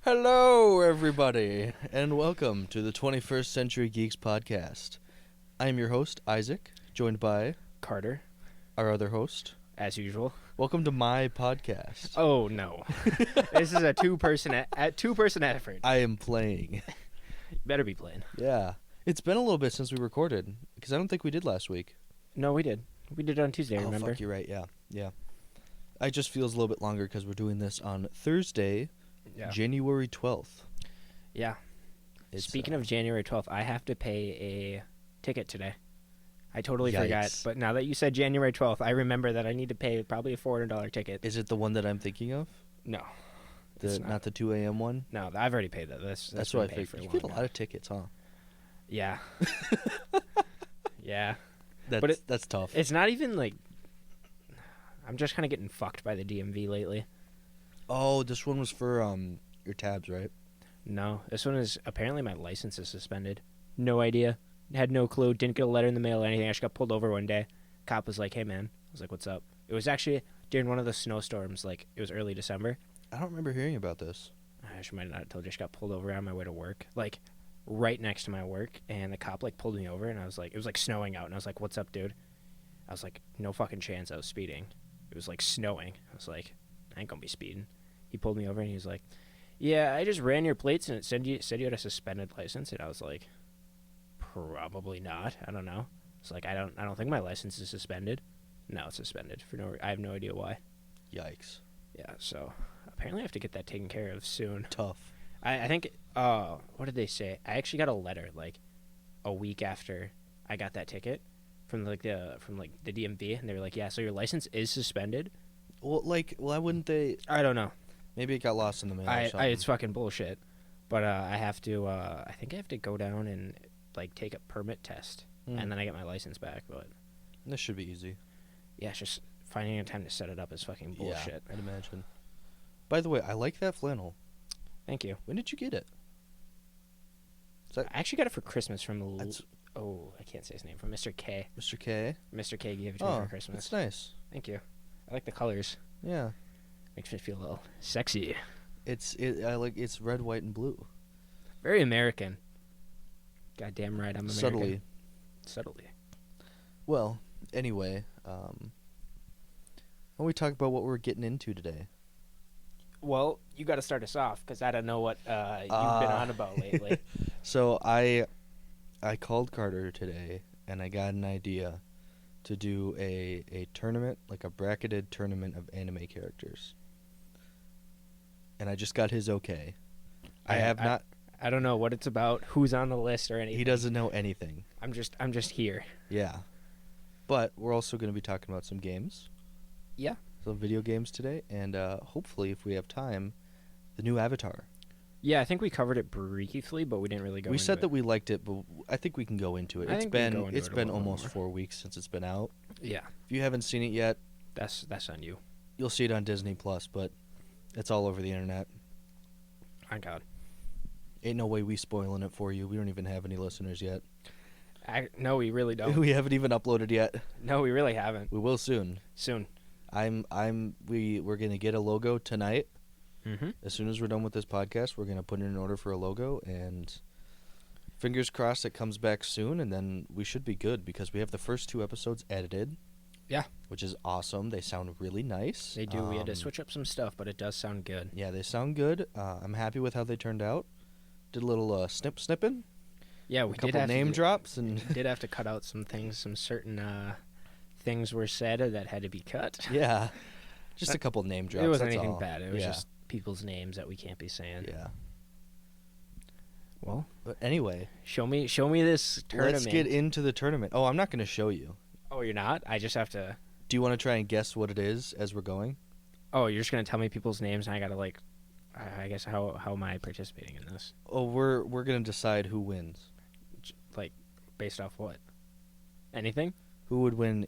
Hello, everybody, and welcome to the 21st Century Geeks podcast. I am your host, Isaac, joined by Carter, our other host. as usual. Welcome to my podcast. Oh no, this is a two-person effort. I am playing. You better be playing. Yeah. It's been a little bit since we recorded, because I don't think we did last week. No, we did. We did it on Tuesday. Remember? Fuck, you're right, yeah. It just feels a little bit longer because we're doing this on Thursday, January 12th. Yeah. Speaking of January 12th, I have to pay a ticket today. I totally forgot, but now that you said January 12th, I remember that I need to pay probably a $400 ticket. Is it the one that I'm thinking of? No. Not the 2 a.m. one? No, I've already paid that. That's what I paid figured. You get a lot of tickets, huh? Yeah. Yeah. That's tough. It's not even like... I'm just kind of getting fucked by the DMV lately. Oh, this one was for your tabs, right? No, this one is... Apparently my license is suspended. No idea. Had no clue. Didn't get a letter in the mail or anything. I just got pulled over one day. Cop was like, hey, man. I was like, what's up? It was actually during one of the snowstorms. Like, it was early December. I don't remember hearing about this. I just might not have told you. I just got pulled over on my way to work. Like, right next to my work. And the cop, like, pulled me over. And I was like... It was, like, snowing out. And I was like, what's up, dude? I was like, no fucking chance I was speeding. It was, like, snowing. I was like, I ain't gonna be speeding. He pulled me over and he was like, yeah, I just ran your plates and it said you had a suspended license. And I was like, probably not. I don't know. It's like, I don't think my license is suspended. No, it's suspended for no. I have no idea why. Yikes. Yeah, so apparently I have to get that taken care of soon. Tough. I think. What did they say? I actually got a letter like a week after I got that ticket from the DMV, and they were like, yeah, so your license is suspended. Well, why wouldn't they? I don't know. Maybe it got lost in the mail or something. It's fucking bullshit. But I have to. I think I have to go down and like take a permit test, and then I get my license back. But this should be easy. Yeah, it's just finding a time to set it up is fucking bullshit. Yeah, I'd imagine. By the way, I like that flannel. Thank you. When did you get it? I actually got it for Christmas from... I can't say his name. From Mr. K. Mr. K? Mr. K gave it to me for Christmas. That's nice. Thank you. I like the colors. Yeah. Makes me feel a little sexy. It's red, white, and blue. Very American. Goddamn right, I'm American. Subtly. Well, anyway, why don't we talk about what we're getting into today? Well, you got to start us off, because I don't know what you've been on about lately. So I called Carter today, and I got an idea to do a tournament, like a bracketed tournament of anime characters. And I just got his okay. I don't know what it's about, who's on the list, or anything. He doesn't know anything. I'm just here. Yeah. But we're also going to be talking about some games. Yeah. Some video games today, and hopefully, if we have time, the new Avatar. Yeah, I think we covered it briefly, but we didn't really go into it. We said that we liked it, but I think we can go into it. It's been almost 4 weeks since it's been out. Yeah. If you haven't seen it yet, that's on you. You'll see it on Disney Plus, but it's all over the internet. My God. Ain't no way we spoiling it for you. We don't even have any listeners yet. No, we really don't. We haven't even uploaded yet. No, we really haven't. We will soon. Soon. We're gonna get a logo tonight. Mm-hmm. As soon as we're done with this podcast, we're gonna put in an order for a logo, and fingers crossed it comes back soon, and then we should be good because we have the first 2 episodes edited. Yeah. Which is awesome. They sound really nice. They do. We had to switch up some stuff, but it does sound good. Yeah, they sound good. I'm happy with how they turned out. Did a little snipping. Yeah, we did have name drops, and did have to cut out some things. Some certain things were said that had to be cut. Yeah, just a couple name drops. It wasn't that's anything all. bad. It was just people's names that we can't be saying. Yeah. Well, but anyway, show me this tournament. Let's get into the tournament. Oh, I'm not going to show you. Oh, you're not? I just have to... Do you want to try and guess what it is as we're going? Oh, you're just going to tell me people's names and I got to, like... I guess how am I participating in this? Oh, we're going to decide who wins. Like, based off what? Anything? Who would win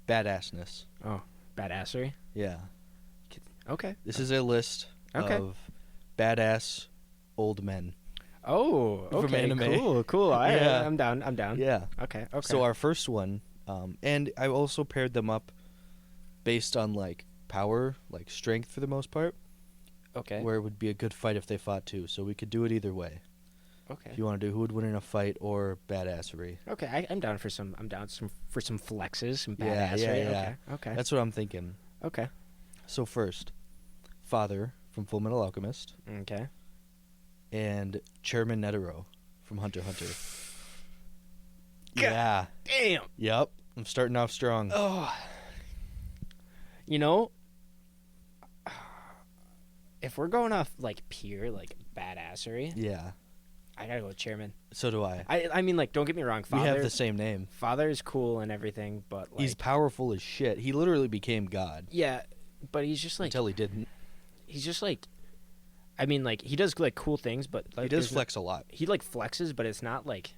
badassness? Oh, badassery? Yeah. Okay. This is a list of badass old men. Oh, okay. From anime. Cool. Yeah. I'm down. Yeah. Okay. So our first one, and I also paired them up based on, like, power, like, strength for the most part. Okay. where it would be a good fight if they fought too. So we could do it either way. Okay. If you want to do who would win in a fight or badassery. Okay. I'm down for some. I'm down for some flexes, some Yeah, badassery. yeah, yeah. Okay. Okay. That's what I'm thinking. Okay. So first, Father from Full Metal Alchemist Okay. and Chairman Netero from Hunter x Hunter. God Yeah. Damn. Yep. I'm starting off strong. Oh. You know, if we're going off like pure like badassery, Yeah. I gotta go with Chairman. So do I. I mean, like, don't get me wrong. We have the same name. Father's cool and everything, but like, He's powerful as shit. He literally became God yeah, but he's just like until he didn't. he's just like, I mean, like he does like cool things, but like, He does there's flex a lot. he like flexes, but it's not like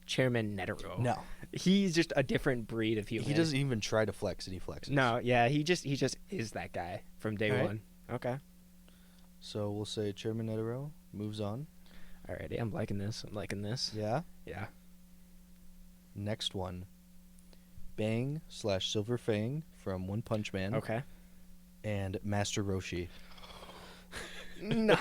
Chairman Netero. No. He's just a different breed of human. He doesn't even try to flex and he flexes. No, yeah, he just is that guy from day All right. one. Okay. So we'll say Chairman Netero moves on. Alrighty, I'm liking this. I'm liking this. Yeah. Yeah. Next one. Bang / Silver Fang from One Punch Man. Okay. And Master Roshi. Nah.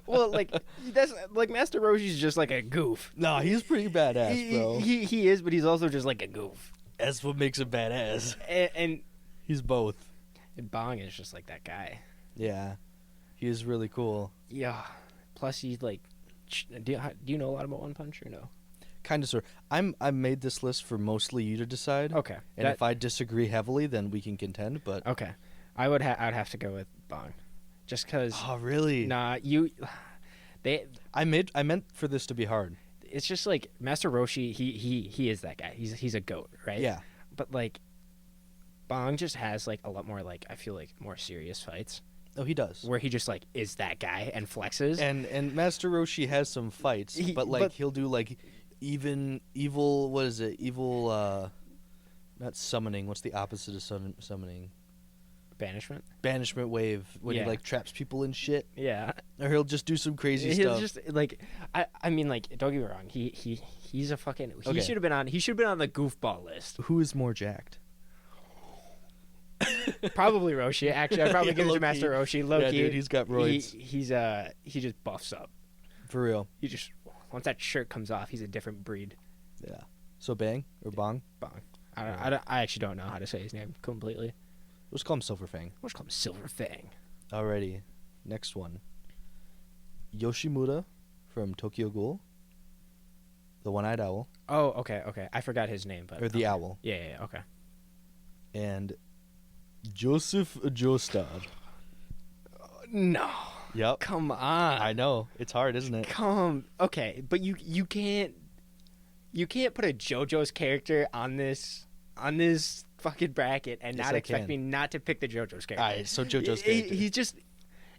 Well, like that's like Master Roshi's just like a goof. No, he's pretty badass, bro. He is, but he's also just like a goof. That's what makes him badass. And He's both. Bong is just like that guy. Yeah. He is really cool. Yeah. Plus, he's like, do you know a lot about One Punch or no? Kind of sort. I made this list for mostly you to decide. Okay. And if I disagree heavily, then we can contend. But Okay, I'd have to go with Bong, just because. oh, really? Nah, I meant for this to be hard. It's just like Master Roshi. He is that guy. He's a goat, right? Yeah. But like, Bong just has like a lot more like I feel like more serious fights Oh, he does. where he just like is that guy and flexes. And Master Roshi has some fights, but he'll do like even evil. What is it? Evil. Not summoning. What's the opposite of summoning? Banishment. Banishment wave when Yeah. he like traps people and shit, Yeah. or he'll just do some crazy He'll stuff. just like I mean like don't get me wrong. He's a fucking. He Okay. should have been on. He should have been on the goofball list. Who is more jacked? Probably Roshi. Actually, I'd probably Yeah, give it to low-key. Master Roshi. Low Yeah, key, dude, he's got roids. He just buffs up. For real. He just once that shirt comes off, he's a different breed. Yeah. So Bang or Bong? Bong. I actually don't know how to say his name completely. Let's call him Silver Fang. We'll just call him Silver Fang. Alrighty. Next one. Yoshimura from Tokyo Ghoul. The One-Eyed Owl. Oh, okay. I forgot his name, but Or the Owl. Yeah. Okay. And Joseph Joestar. No, Yep. come on. I know. It's hard, isn't it? Okay, but you can't put a JoJo's character on this fucking bracket and Yes, not I expect can. me not to pick the JoJo's character. Alright, so JoJo's character. He's just.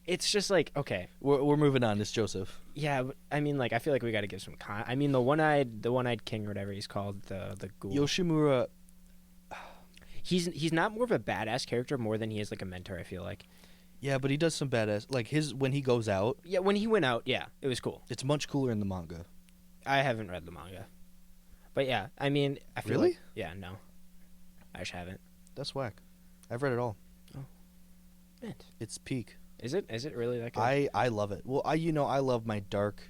It's just like okay. We're moving on. It's Joseph. Yeah, but, I mean, like I feel like we got to give some. I mean, the one-eyed king or whatever he's called, the ghoul. Yoshimura. He's not more of a badass character more than he is like a mentor. I feel like. Yeah, but he does some badass. Like when he goes out, Yeah, when he went out, yeah, it was cool. it's much cooler in the manga. I haven't read the manga, but yeah, I mean, I feel Really? like yeah, no, I just haven't. That's whack. I've read it all. Man, It's peak. is it really that good? I love it. Well, I love my dark,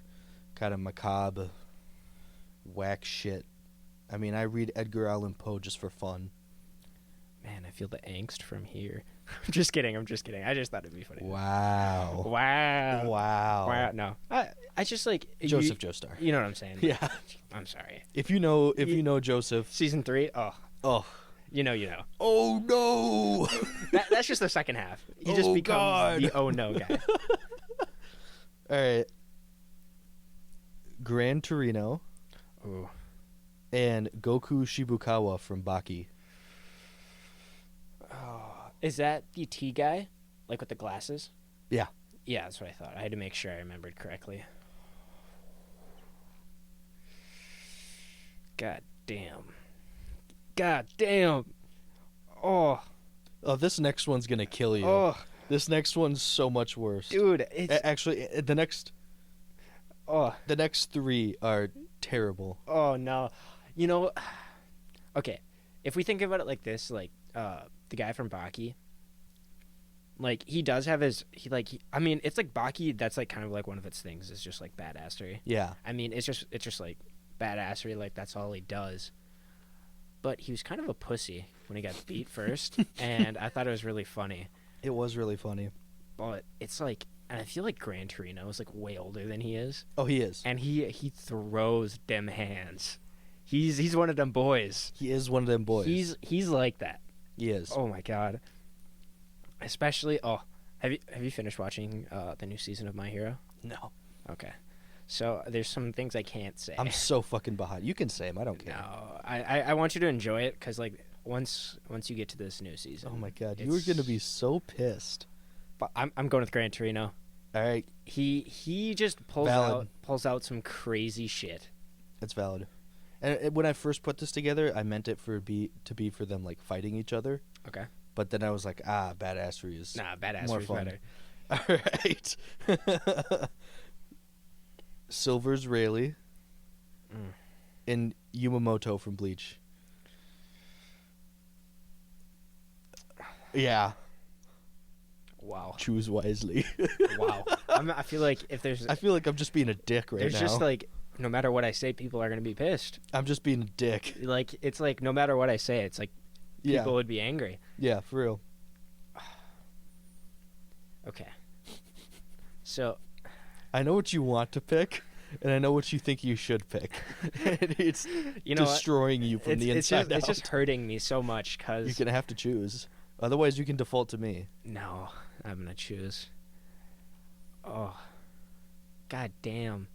kind of macabre, whack shit. I mean, I read Edgar Allan Poe just for fun. Man, I feel the angst from here. I'm just kidding. I just thought it'd be funny. Wow. Wow. Wow. No, I just like Joseph Joestar. You know what I'm saying? Yeah. I'm sorry. If you know Joseph. Season 3. Oh. You know. Oh no. That's just the second half. He just Oh, becomes God. the oh no guy. All right. Gran Torino Ooh. and Goku Shibukawa from Baki. Oh, is that the T guy, like with the glasses? Yeah. Yeah, that's what I thought. I had to make sure I remembered correctly. God damn. Oh. Oh, this next one's gonna kill you. Oh, This next one's so much worse. dude, it's Actually, the next oh. three are terrible. Oh no. You know, okay. If we think about it like this, like the guy from Baki, Like he does have his I mean, it's like Baki. That's like kind of like one of its things. Is just like badassery. Yeah. I mean, it's just like badassery. Like that's all he does. But he was kind of a pussy when he got beat first, and I thought it was really funny. It was really funny. But it's like, and I feel like Gran Torino is like way older than he is, Oh, he is. and he throws them hands. He's one of them boys. He is one of them boys. He's like that. He is. Oh my god. Especially have you finished watching the new season of My Hero? No. Okay. So there's some things I can't say. I'm so fucking behind. You can say them. I don't care. No, I want you to enjoy it because like once you get to this new season. Oh my god, you were gonna be so pissed. But I'm going with Gran Torino. All right, He just pulls out some crazy shit. that's valid. And when I first put this together, I meant it to be for them like fighting each other. Okay. But then I was like, badassery is Badassery more is fun. better. All right. Silver's Rayleigh and Yumamoto from Bleach. Yeah. Wow. Choose wisely. Wow. I feel like I feel like I'm just being a dick right now. there's just like no matter what I say, people are gonna be pissed. I'm just being a dick. Like it's like no matter what I say, it's like people would be angry. Yeah, for real. Okay. So I know what you want to pick, and I know what you think you should pick. And it's destroying you from the inside out. It's just hurting me so much because You're gonna have to choose. Otherwise, you can default to me. No, I'm gonna choose. Oh, god damn.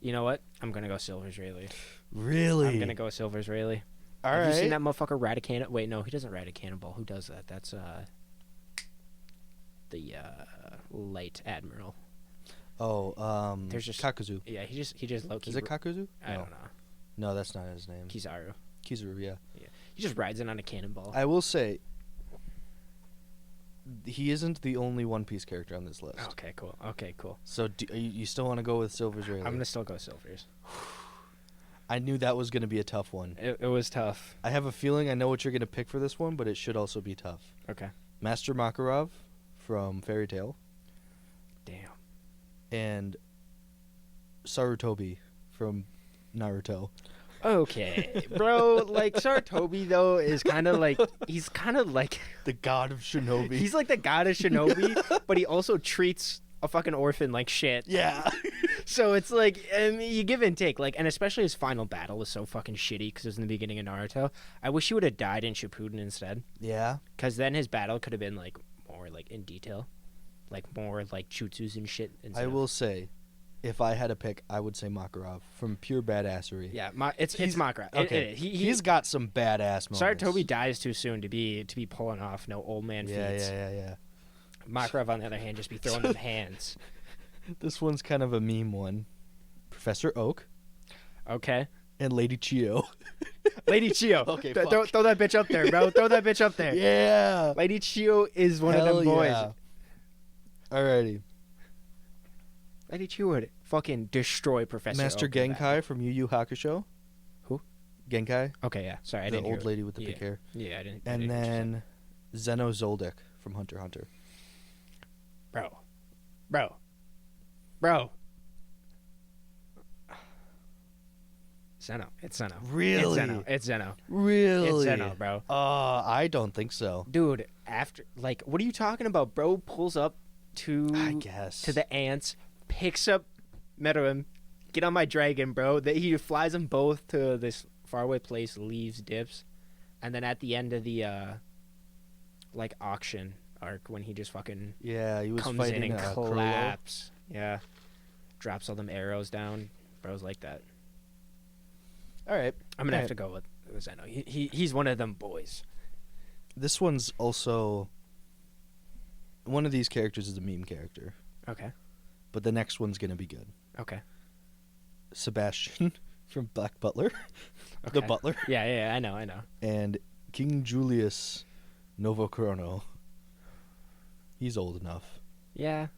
You know what? I'm gonna go Silver's Rayleigh. Really? I'm gonna go Silver's Rayleigh. Have you seen that motherfucker ride a cannon? Wait, no, he doesn't ride a cannonball. Who does that? That's the light admiral. Oh, There's just Kakuzu. Yeah, he just low key. Is it Kakuzu? I don't know. No, that's not his name. Kizaru. Kizaru, yeah. Yeah, he just rides in on a cannonball. I will say, he isn't the only One Piece character on this list. Okay, cool. So you still want to go with Silver's Rayleigh? I'm gonna still go Silver's. I knew that was going to be a tough one. It was tough. I have a feeling I know what you're going to pick for this one, but it should also be tough. Okay. Master Makarov from Fairy Tail Damn. and Sarutobi from Naruto. Okay, bro. Like Sarutobi though is kind of like he's kind of like The god of shinobi. he's like the god of shinobi, but he also treats a fucking orphan like shit. Yeah. So it's like, I mean, you give and take. Like, and especially his final battle was so fucking shitty because it was in the beginning of Naruto. I wish he would have died in Shippuden instead. Yeah. Because then his battle could have been like more like in detail, like more like jutsus and shit. I will say, if I had to pick, I would say Makarov from pure badassery. Yeah, it's Makara. Okay. He's got some badass moments. Sarutobi dies too soon to be pulling off no old man feats. Yeah. Makarov, on the other hand, just be throwing them hands. This one's kind of a meme one. Professor Oak Okay. and Lady Chio. Lady Chio. Okay, Throw that bitch up there, bro. Throw that bitch up there. Yeah. Lady Chio is one of them boys. Yeah. Alrighty. Lady Chio would fucking destroy Professor Master Oak in Genkai battle. from Yu Yu Hakusho. Who? Genkai. Okay, yeah. Sorry, I The didn't hear old it. lady with the Yeah. big hair. Yeah, I didn't. I And didn't hear what you then Zeno Zoldyck from Hunter x Hunter. said. Bro. Zeno. It's Zeno. Really? It's Zeno. Really? It's Zeno, bro. I don't think so. Dude, after like, what are you talking about? Bro pulls up to I guess. to the ants, picks up Meruem, get on my dragon, bro. He flies them both to this faraway place, leaves, dips, and then at the end of the like auction arc when he just fucking Yeah, he was comes fighting in and Krollo. collapse. Yeah, drops all them arrows down. Bro's like that. All right. I'm gonna have to go with Zeno. He's one of them boys. This one's also one of these characters is a meme character, Okay. but the next one's gonna be good. Okay. Sebastian from Black Butler, Okay. the Butler, Yeah. I know. and King Julius Novocrono. He's old enough. Yeah.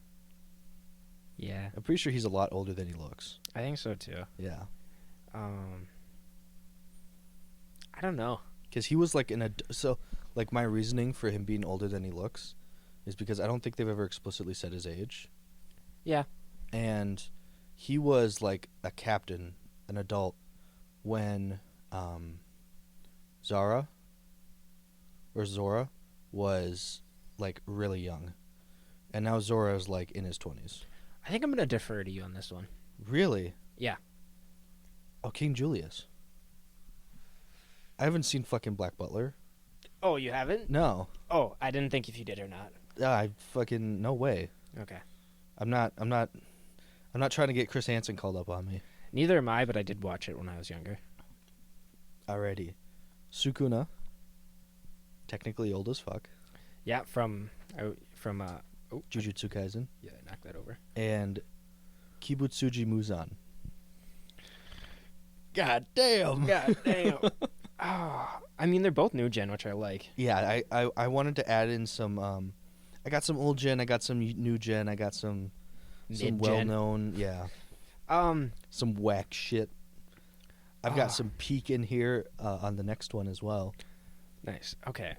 I'm pretty sure he's a lot older than he looks. I think so too. Yeah, I don't know. because he was like so Like, my reasoning for him being older than he looks is because I don't think they've ever explicitly said his age. Yeah. And he was, like, a captain, an adult, when Zora was, like, really young. And now Zora is, like, in his 20s. I think I'm going to defer to you on this one. Really? Yeah. Oh, King Julius. I haven't seen fucking Black Butler. Oh, you haven't? No. Oh, I didn't think if you did or not. I fucking no way. Okay. I'm not trying to get Chris Hansen called up on me. Neither am I, but I did watch it when I was younger. Alrighty. Sukuna. Technically old as fuck. Yeah, from Jujutsu Kaisen. yeah, knock that over. And Kibutsuji Muzan. God damn. God damn. I mean, they're both new gen, which I like. Yeah, I wanted to add in some I got some old gen, I got some new gen, I got some Mid-gen. well-known, yeah. Some whack shit. I've got some peak in here on the next one as well. Nice. Okay.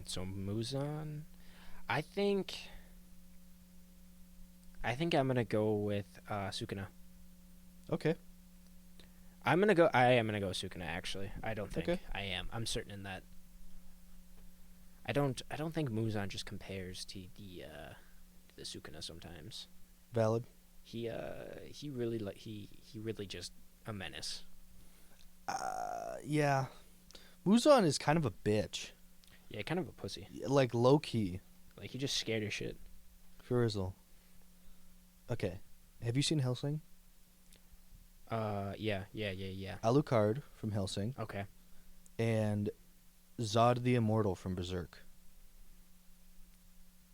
So Muzan, I think I'm gonna go with Sukuna. Okay. I am gonna go with Sukuna. Actually, I don't think Okay. I am. I'm certain in that. I don't think Muzan just compares to the Sukuna sometimes. Valid. He really just a menace. Yeah. Muzan is kind of a bitch. Yeah, kind of a pussy. Like, low-key. Like, he just scared as shit. For Rizzle. Okay. Have you seen Hellsing? Yeah. Alucard from Hellsing. Okay. And Zod the Immortal from Berserk.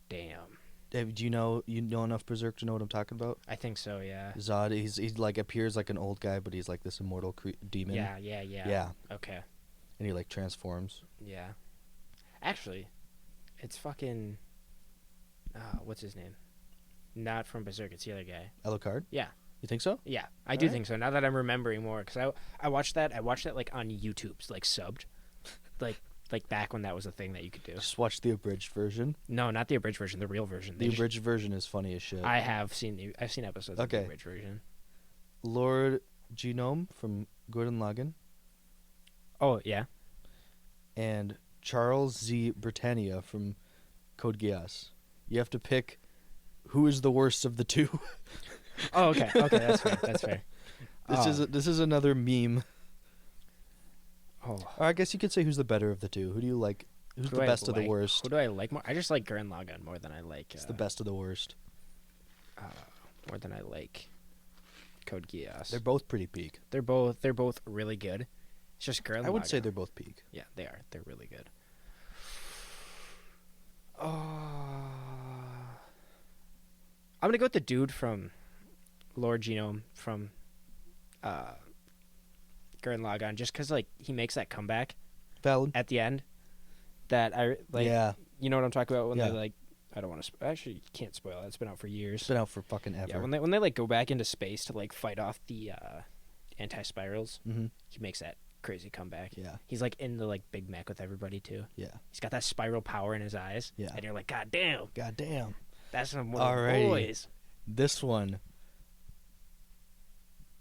Damn. Do you know enough Berserk to know what I'm talking about? I think so, yeah. Zod, he like appears like an old guy, but he's like this immortal demon. Yeah. Yeah. Okay. And he like transforms. Yeah. Actually, it's fucking... what's his name? Not from Berserk, it's the other guy. Alucard? Yeah. You think so? Yeah, I do think so. Now that I'm remembering more, because I watched that like on YouTube's like subbed, like back when that was a thing that you could do. Just watch the abridged version. No, not the abridged version, the real version. The abridged version is funny as shit. I've seen episodes of the abridged version. Lord Genome from Gurren Lagann. Oh yeah. And Charles Z. Britannia from Code Geass. You have to pick who is the worst of the two. Oh, okay, that's fair. This is another meme. Oh, Or I guess you could say who's the better of the two. Who do you like? Who's the best of the worst? Who do I like more? I just like Gurren Lagann more than I like. It's the best of the worst. More than I like Code Geass. They're both pretty peak. They're both really good. It's just Gurren Lagann. I would say they're both peak. Yeah, they are. They're really good. Oh, I'm gonna go with the dude from Lord Genome from Gurren Lagann, just because like he makes that comeback Valid. at the end. That I like. Yeah. You know what I'm talking about when Yeah. they like. I don't want to. Actually, you can't spoil it. It's been out for years. It's been out for fucking ever. Yeah, when they like go back into space to like fight off the anti-spirals, Mm-hmm. he makes that crazy comeback. Yeah. He's like in the like big mech with everybody too. Yeah. He's got that spiral power in his eyes. Yeah. And you're like, God damn, God damn. that's one of the Alrighty. boys. This one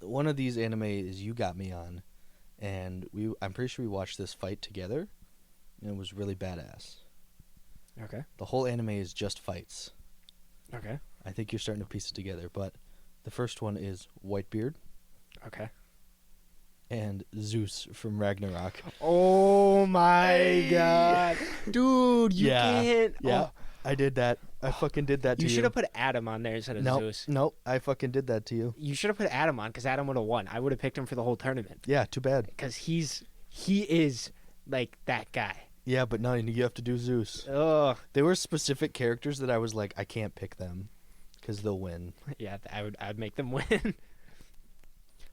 of these animes you got me on, and I'm pretty sure we watched this fight together, and it was really badass. Okay. The whole anime is just fights. Okay. I think you're starting to piece it together, but the first one is Whitebeard Okay. and Zeus from Ragnarok. Oh my god, dude, you Yeah. can't. Yeah, Oh, I did that. I fucking did that to you you. should have put Adam on there instead of Zeus. Nope, I fucking did that to you. You should have put Adam on because Adam would have won. I would have picked him for the whole tournament Yeah, too bad. because he is like that guy. Yeah, but no, you have to do Zeus. Ugh. There were specific characters that I was like, I can't pick them because they'll win. Yeah, I'd make them win.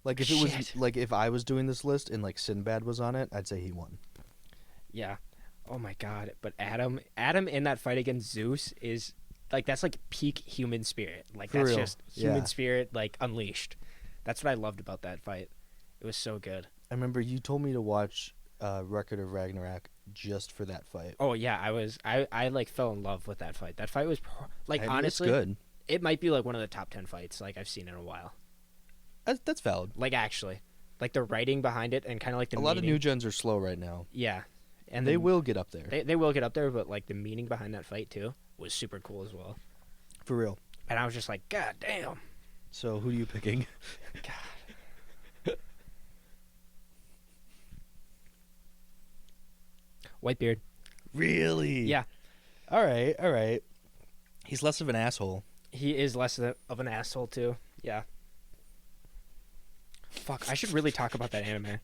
Like if it was Shit. like if I was doing this list and like Sinbad was on it, I'd say he won. Yeah. Oh my god. But Adam in that fight against Zeus is like that's like peak human spirit. Like For that's real. just human Yeah. spirit like unleashed. That's what I loved about that fight. It was so good. I remember you told me to watch Record of Ragnarok just for that fight. Oh yeah, I like fell in love with that fight. That fight was like I mean, honestly, it's good. it might be like one of the top 10 fights like I've seen in a while. That's valid. Like actually, like the writing behind it and kind of like the A lot of meaning. new gens are slow right now. Yeah, and They will get up there. They will get up there, but like the meaning behind that fight too was super cool as well. For real. And I was just like, God damn. So who are you picking? God. Whitebeard. Really? Yeah, All right, all right. He's less of an asshole. he is less of an asshole too. Yeah. Fuck, I should really talk about that anime.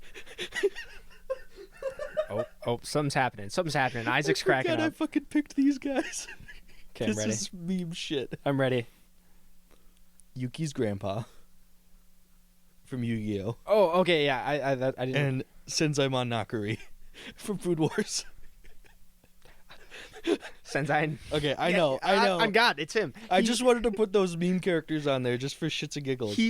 Oh, something's happening. Something's happening. Isaac's cracking God, I up. fucking picked these guys. Okay, I'm This ready. is meme shit. I'm ready. Yuki's grandpa from Yu-Gi-Oh! Oh, okay, yeah. I didn't. And Senzai Nakari from Food Wars. Senzai. Okay, I Yeah, know. I'm God. It's him. I just wanted to put those meme characters on there just for shits and giggles. He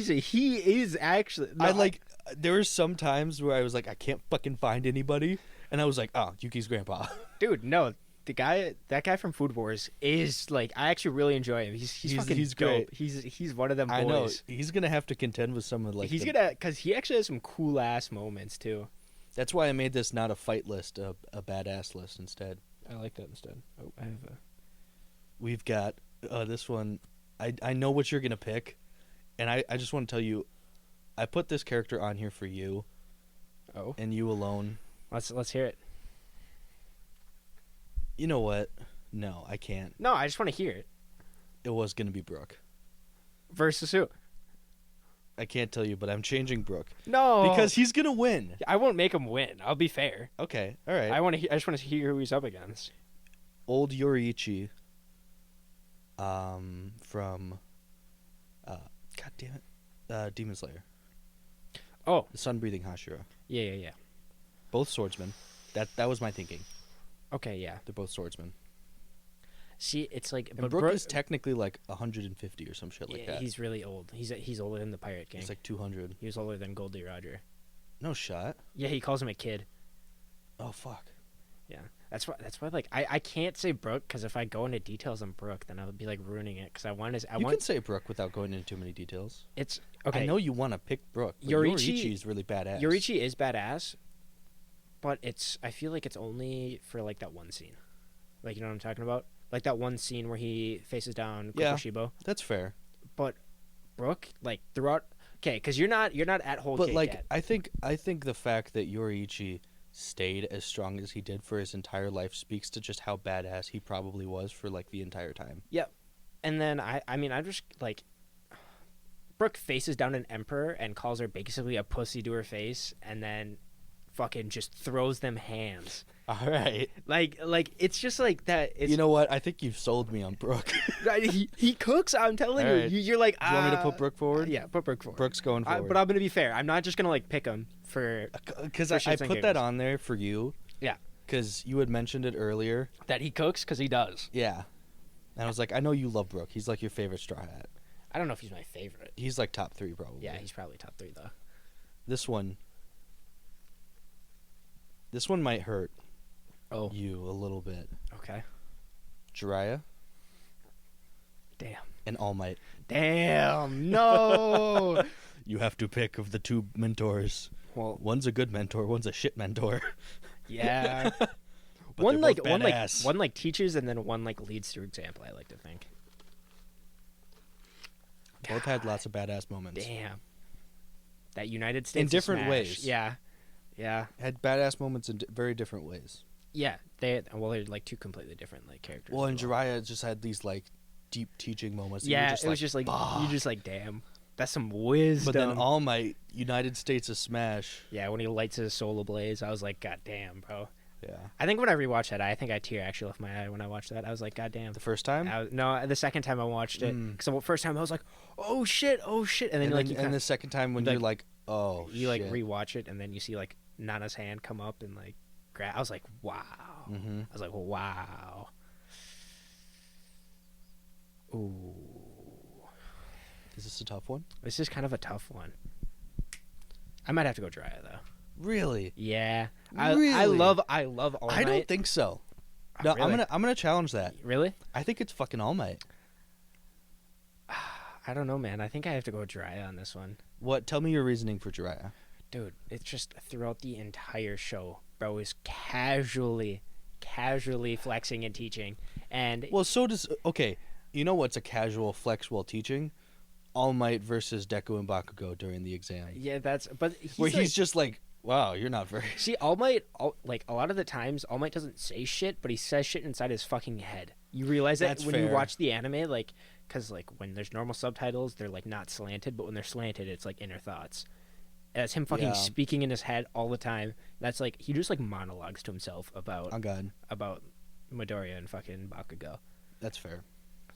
is actually. No, I like. There were some times where I was like, I can't fucking find anybody, and I was like, oh, Yuki's grandpa. dude. No, that guy from Food Wars is like. I actually really enjoy him. He's fucking he's dope. great. He's one of them boys. I know he's gonna have to contend with some of like. He's gonna because he actually has some cool ass moments too. That's why I made this not a fight list, a badass list instead. I like that instead. Oh, I have a. We've got this one. I know what you're gonna pick, and I just want to tell you, I put this character on here for you. Oh. And you alone. Let's hear it. You know what? No, I can't. No, I just want to hear it. It was gonna be Brooke. Versus who? I can't tell you, but I'm changing Brooke No, because he's gonna win. I won't make him win. I'll be fair. Okay, all right. I just want to hear who he's up against. Old Yoriichi. From. God damn it, Demon Slayer. Oh, The sun-breathing Hashira. yeah. Both swordsmen. That was my thinking. Okay, yeah. They're both swordsmen. See, it's like, And but Brooke is technically like 150 or some shit like yeah, that. he's really old. He's older than the Pirate King. He's like 200. He was older than Goldie Roger. No shot. Yeah, he calls him a kid. Oh fuck. Yeah, that's why like I can't say Brooke because if I go into details on Brooke, then I would be like ruining it because You can say Brooke without going into too many details. It's okay. I know you want to pick Brooke, but Yoriichi Yoriichi is really badass. Yoriichi is badass, but I feel like it's only for like that one scene. Like, you know what I'm talking about? Like that one scene where he faces down Yeah. Kokushibo. That's fair. But Brooke, like throughout, okay, because you're not at Whole But Cake like yet. I think the fact that Yoriichi stayed as strong as he did for his entire life speaks to just how badass he probably was for like the entire time. Yep. And then I mean, I'm just like, Brooke faces down an emperor and calls her basically a pussy to her face, and then fucking just throws them hands. All right. Like it's just like that. It's, You know what? I think you've sold me on Brooke. he cooks. I'm telling All you. right. You're like, Do you want me to put Brooke forward? Yeah, put Brooke forward. Brooke's going forward. But I'm gonna be fair. I'm not just gonna like pick him for Because for I shits and put that giggles. on there for you. Yeah. Because you had mentioned it earlier. that he cooks because he does. Yeah. And I was like, I know you love Brooke. He's like your favorite Straw Hat. I don't know if he's my favorite. He's like top 3 probably. Yeah, he's probably top 3 though. This one might hurt Oh, you a little bit. okay. Jiraiya Damn. and All Might. Damn. No. You have to pick of the 2 mentors. Well, One's a good mentor, one's a shit mentor. yeah. But one they're like both badass. one like teaches and then one like leads through example. I like to think. Both had lots of badass moments. Damn. That United States In of different Smash. ways. Yeah. Yeah. Had badass moments in very different ways. Yeah. They're like 2 completely different like characters. Well, as and Jiraiya just had these like deep teaching moments. that you were Yeah, just it was just like you just like, damn, that's some wisdom. But then All Might, United States of Smash. Yeah, when he lights his soul ablaze, I was like, God damn, bro. Yeah. I think when I rewatched that, I think a tear actually left my eye when I watched that. I was like, God damn. The first time? No, the second time I watched it. Because the first time I was like, oh shit. And then And the second time when like- you're like, oh, you like shit. rewatch it and then you see like Nana's hand come up and like grab. I was like, wow. Mm-hmm. I was like, wow. Ooh. Is this a tough one? This is kind of a tough one. I might have to go Jiraiya though. Really? Yeah, Really? I love All Might. I don't think so. Oh, No, really? I'm gonna challenge that. Really? I think it's fucking All Might. I don't know, man. I think I have to go with Jiraiya on this one. What? Tell me your reasoning for Jiraiya. Dude, it's just throughout the entire show, bro is casually flexing and teaching. And Well, so does okay. You know what's a casual flex while teaching? All Might versus Deku and Bakugo during the exam, yeah, but where he's just like, "Wow, you're not very." see, All Might, like a lot of the times, All Might doesn't say shit, but he says shit inside his fucking head. You realize that That's when you fair. watch the anime, like, because like when there's normal subtitles, they're like not slanted, but when they're slanted, it's like inner thoughts. And that's him fucking Yeah. speaking in his head all the time. That's like he just like monologues to himself about Oh God, Midoriya and fucking Bakugo. that's fair.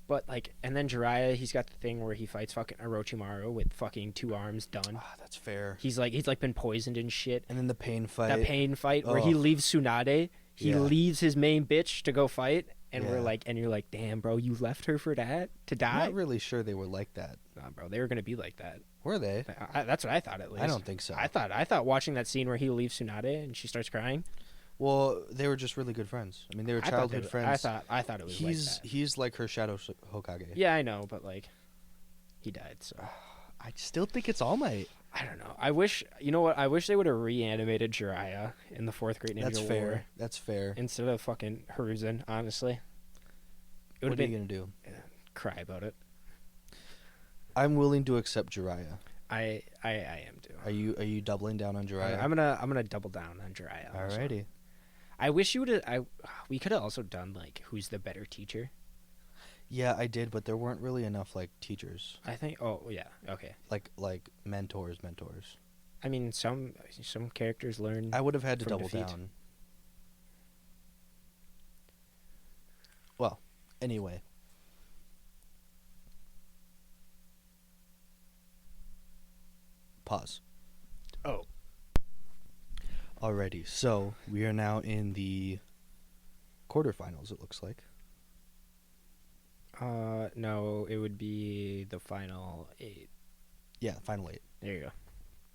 But like, and then Jiraiya, he's got the thing where he fights fucking Orochimaru with fucking 2 arms done. Ah, that's fair. He's like been poisoned and shit. And then the pain fight. That pain fight where he Ugh. leaves Tsunade, he Yeah. leaves his main bitch to go fight, and Yeah. we're like, and you're like, damn, bro, you left her for that to die? I'm not really sure they were like that. Nah, bro, they were gonna be like that. Were they? That's what I thought at least. I don't think so. I thought watching that scene where he leaves Tsunade and she starts crying. Well, they were just really good friends. I mean, they were I thought childhood they- friends. I thought it was like that. He's like her shadow Hokage. Yeah, I know, but like, he died. So I still think it's All Might. I don't know. I wish, you know what? I wish they would have reanimated Jiraiya in the Fourth Great Ninja That's War fair. That's fair. instead of fucking Hiruzen. Honestly, it would What have are you been gonna do? cry about it. I'm willing to accept Jiraiya. I am too. Are you doubling down on Jiraiya? I'm gonna double down on Jiraiya. on this one. Alrighty. I wish you would have. We could have also done like who's the better teacher. Yeah, I did, but there weren't really enough like teachers, I think. Oh yeah. Okay. like mentors. I mean, some characters learn. I would have had to From double defeat. down. Well, anyway. Pause. Oh. Alrighty, so we are now in the quarterfinals, it looks like. No, it would be the final 8. Yeah, final 8. There you go.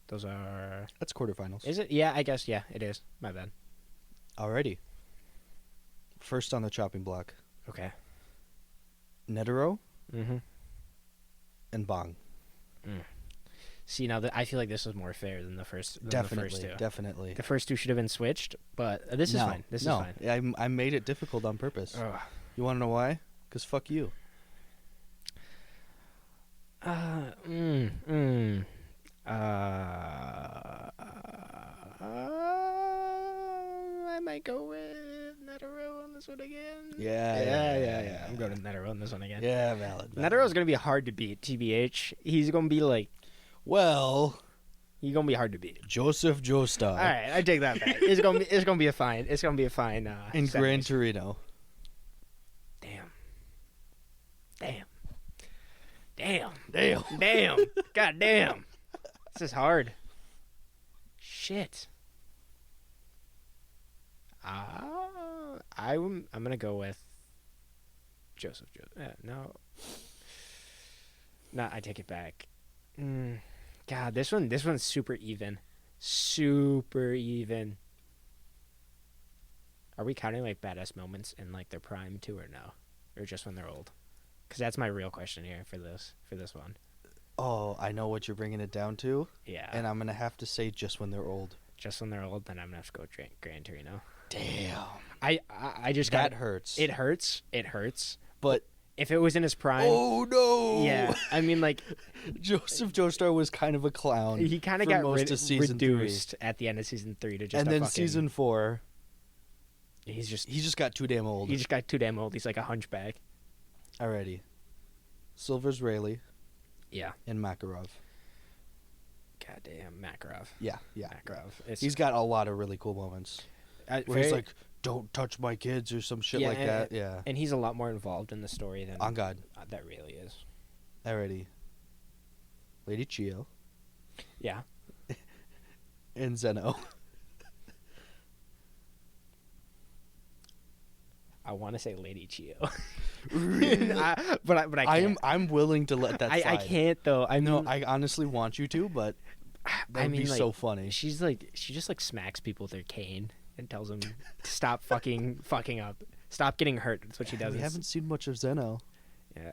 Those are. That's quarterfinals. Is it? Yeah, I guess. Yeah, it is. My bad. Alrighty. First on the chopping block, Okay. Netero Mm-hmm. and Bong. See, now I feel like this was more fair than the first. Than Definitely, The first two. definitely. The first two should have been switched, but this is No, fine. This no, is fine. I made it difficult on purpose. Ugh. You want to know why? Because fuck you. Uh, I might go with Netero on this one again. Yeah. I'm going with Netero on this one again. Yeah, valid. Netero's gonna be hard to beat. TBH, he's gonna be like, Well, he's gonna be hard to beat. Joseph Joestar All right, I take that back. It's gonna be a fine. It's gonna be a fine. in set Gran list. Torino. Damn. God damn. This is hard. Shit. I'm gonna go with Joseph. No. No, I take it back. God, this one's super even. Super even. Are we counting like badass moments in like their prime too, or no, or just when they're old? Because that's my real question here for this one. Oh, I know what you're bringing it down to, Yeah. and I'm gonna have to say just when they're old. Just when they're old, then I'm gonna have to go with Gran Torino. Damn, I just that got hurts. It hurts. But If it was in his prime, oh no, yeah. I mean, like Joseph Joestar was kind of a clown. he kind of for got most of season reduced at the end of season 3 to just. and a then fucking, season 4, he just got too damn old. just got too damn old. He's like a hunchback. Alrighty, Silver's Rayleigh Yeah. and Makarov. Goddamn Makarov. Yeah. Makarov. He's got a lot of really cool moments where he's like, "Don't touch my kids" or some shit like that. Yeah. and he's a lot more involved in the story than On God. that really is. Alrighty. Lady Chio Yeah. and Zeno. I want to say Lady Chio, Really? but I can't. I'm willing to let that slide. I can't though. I No, mean, I honestly want you to, but That would be like, so funny. she just like smacks people with her cane and tells them to stop fucking up. Stop getting hurt. That's what she does. We haven't seen much of Zeno, Yeah,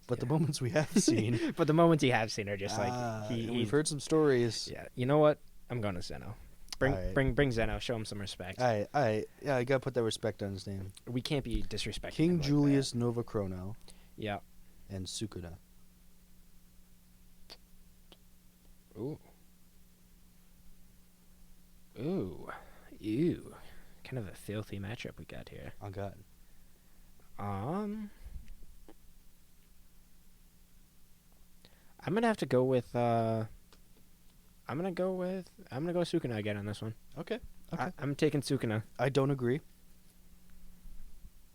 but the moments we have seen, but the moments he have seen are just like we've heard some stories. Yeah, you know what? I'm going to Zeno. Alright. Bring Zeno. Show him some respect. All right. Yeah, I gotta put that respect on his name. We can't be disrespecting King him like Julius Novachrono that. Yeah. and Sukuna. Ooh. Ooh. Ew. Kind of a filthy matchup we got here. Oh God. I'm gonna have to go with I'm gonna go Sukuna again on this one. Okay. I'm taking Sukuna. I don't agree,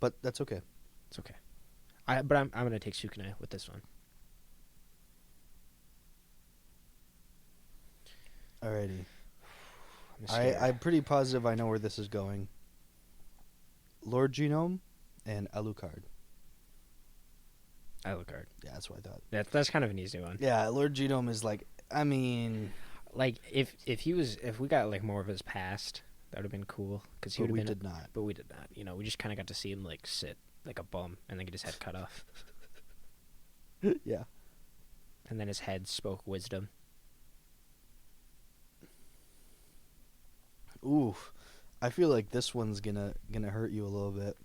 but that's okay. It's okay. But I'm gonna take Sukuna with this one. Alrighty. I'm scared. I'm pretty positive I know where this is going. Lord Genome and Alucard. Alucard. Yeah, that's what I thought. That's kind of an easy one. Yeah, Lord Genome is like, I mean, Like if we got like more of his past, that would have been cool because he but would have we been. did not. But we did not. You know, we just kind of got to see him like sit like a bum and then get his head cut off, Yeah. and then his head spoke wisdom. Oof. I feel like this one's gonna hurt you a little bit.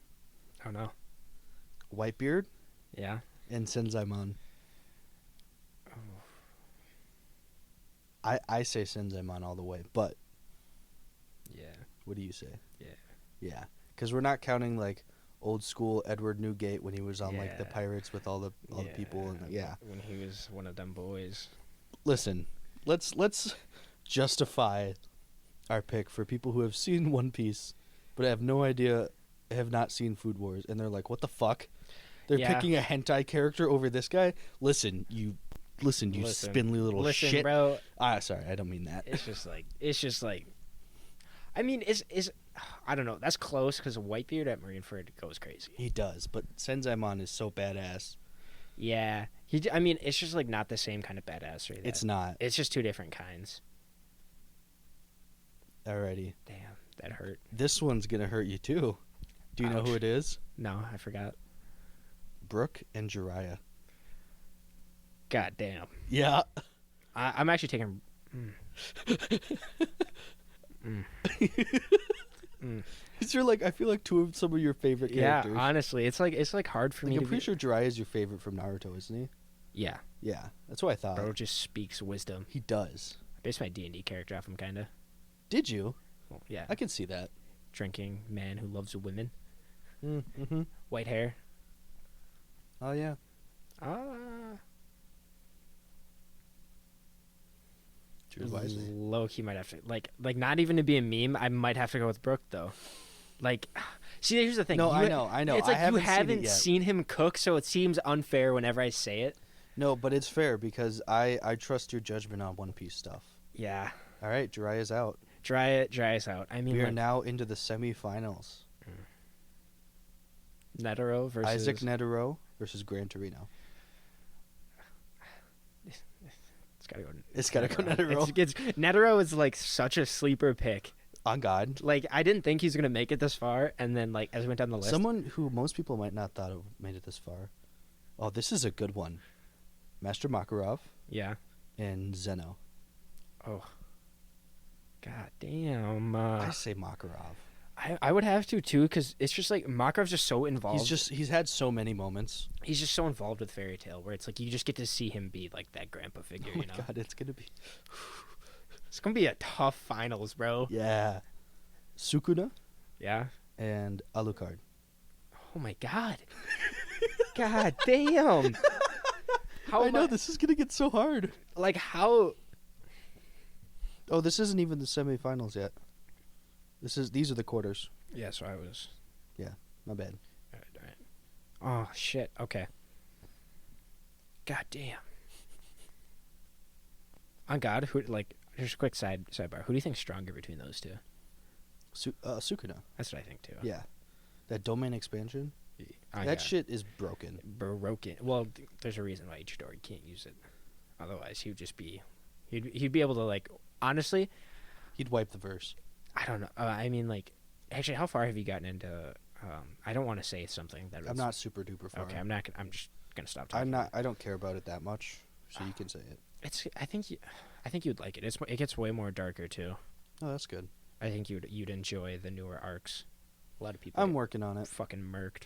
Oh no. Whitebeard Yeah. and Senzaemon. Oh. I say Senzaemon all the way, but Yeah. what do you say? Yeah. Yeah, because we're not counting like old school Edward Newgate when he was on like the Yeah. Pirates with all the people and yeah. When he was one of them boys. Listen, let's justify our pick for people who have seen One Piece but have no idea, have not seen Food Wars, and they're like, what the fuck? They're Yeah. picking a hentai character over this guy? Listen, you spindly little Listen, shit. bro. Sorry, I don't mean that. It's just like. I mean, is I don't know. That's close because Whitebeard at Marineford goes crazy. He does, but Senzaemon is so badass. Yeah, I mean, it's just like not the same kind of badassery. It's not. It's just two different kinds. Alrighty. Damn, that hurt. This one's gonna hurt you too. Do you know who Ouch. it is? No, I forgot. Brooke and Jiraiya. God damn. Yeah. I'm actually taking. These are like, I feel like two of some of your favorite characters. Yeah, honestly, it's like hard for Like, me. I'm to pretty sure Jiraiya is your favorite from Naruto, isn't he? Yeah, Yeah, that's what I thought. bro just speaks wisdom. He does. I based my D&D character off him, kinda. Did you? Well, yeah, I can see that. drinking man who loves women, Mm-hmm. white hair. Oh yeah. Choose wisely. Low key might have to like not even to be a meme. I might have to go with Brooke though. Like, see, here's the thing. No, You I know. It's like I haven't you haven't seen it yet. seen him cook, so it seems unfair whenever I say it. No, but it's fair because I trust your judgment on One Piece stuff. Yeah, All right, Jiraiya's out. dry us out. I mean, We are like, now into the semifinals. Netero versus Isaac Netero versus Gran Torino. It's gotta go. It's gotta go Netero. Netero is like such a sleeper pick. On God. Like, I didn't think he's gonna make it this far, and then like as we went down the list, Someone who most people might not thought of made it this far. Oh, this is a good one. Master Makarov yeah. and Zeno. Oh, god damn. I say Makarov. I would have to too, because it's just like Makarov's just so involved. He's had so many moments. He's just so involved with Fairy Tail, where it's like you just get to see him be like that grandpa figure. Oh my You know, God, it's gonna be. it's gonna be a tough finals, bro. Yeah. Sukuna Yeah. and Alucard. Oh my god. God damn. How I know this is gonna get so hard. Like how? Oh, this isn't even the semifinals yet. These are the quarters. Yeah. So I was. My bad. All right. Oh shit. Okay. God damn. On God, who like? Just a quick sidebar. Who do you think's stronger between those two? Sukuna. That's what I think too. Yeah. That domain expansion. On That God. shit is broken. Broken. Well, there's a reason why Ichidori can't use it. Otherwise, he would just be He'd be able to like honestly. He'd wipe the verse. I don't know. I mean, like, actually, how far have you gotten into? I don't want to say something that I'm not super duper far. Okay, I'm not. I'm just gonna stop talking. I'm not. I don't care about it that much, so you can say it. It's. I think you'd like it. It gets way more darker too. Oh, that's good. I think you'd enjoy the newer arcs. A lot of people. I'm working on it. Fucking murked.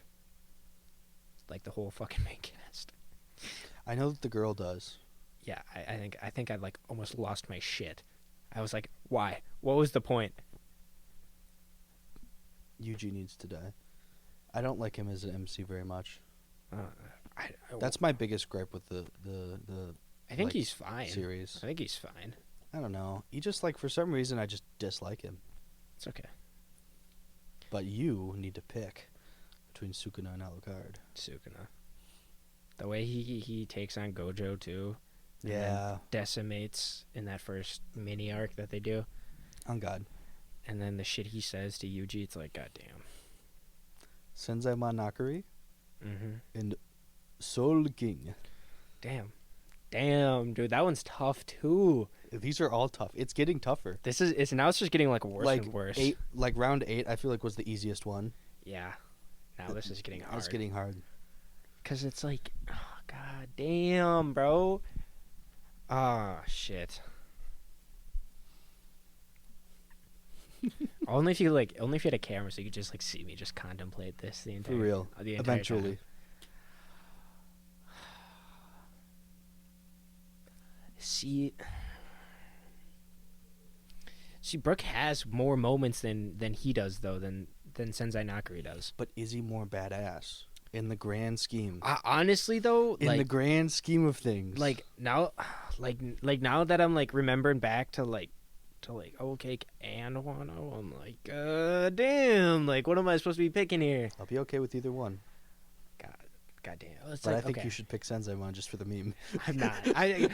Like the whole fucking main cast. I know that the girl does. Yeah, I think I like almost lost my shit. I was like, why? What was the point? Yuji needs to die. I don't like him as an MC very much. I, That's my biggest gripe with the I think like, he's fine. series. I think he's fine. I don't know. He just like for some reason I just dislike him. It's okay. But you need to pick between Sukuna and Alucard. Sukuna. The way he takes on Gojo too. And Yeah. decimates in that first mini arc that they do. On God. And then the shit he says to Yuji, it's like, goddamn. Senzai Manakari Mm-hmm. and Soul King. Damn, dude, that one's tough too. These are all tough. It's getting tougher. It's just getting like worse and worse. Round 8 I feel like was the easiest one. Yeah. Now this is getting hard. It's getting hard. Cause it's like, oh, god damn, bro. Ah, shit. only if you had a camera, so you could just like see me just contemplate this the entire. For real. The entire Eventually. time. See, Brooke has more moments than he does though than Senzai Nakari does. But is he more badass in the grand scheme? Honestly though, in the grand scheme of things. Like now that I'm like remembering back to Old Cake and Wano, I'm like, damn, like what am I supposed to be picking here? I'll be okay with either one. God damn. But I think you should pick Senzai just for the meme. I'm not. I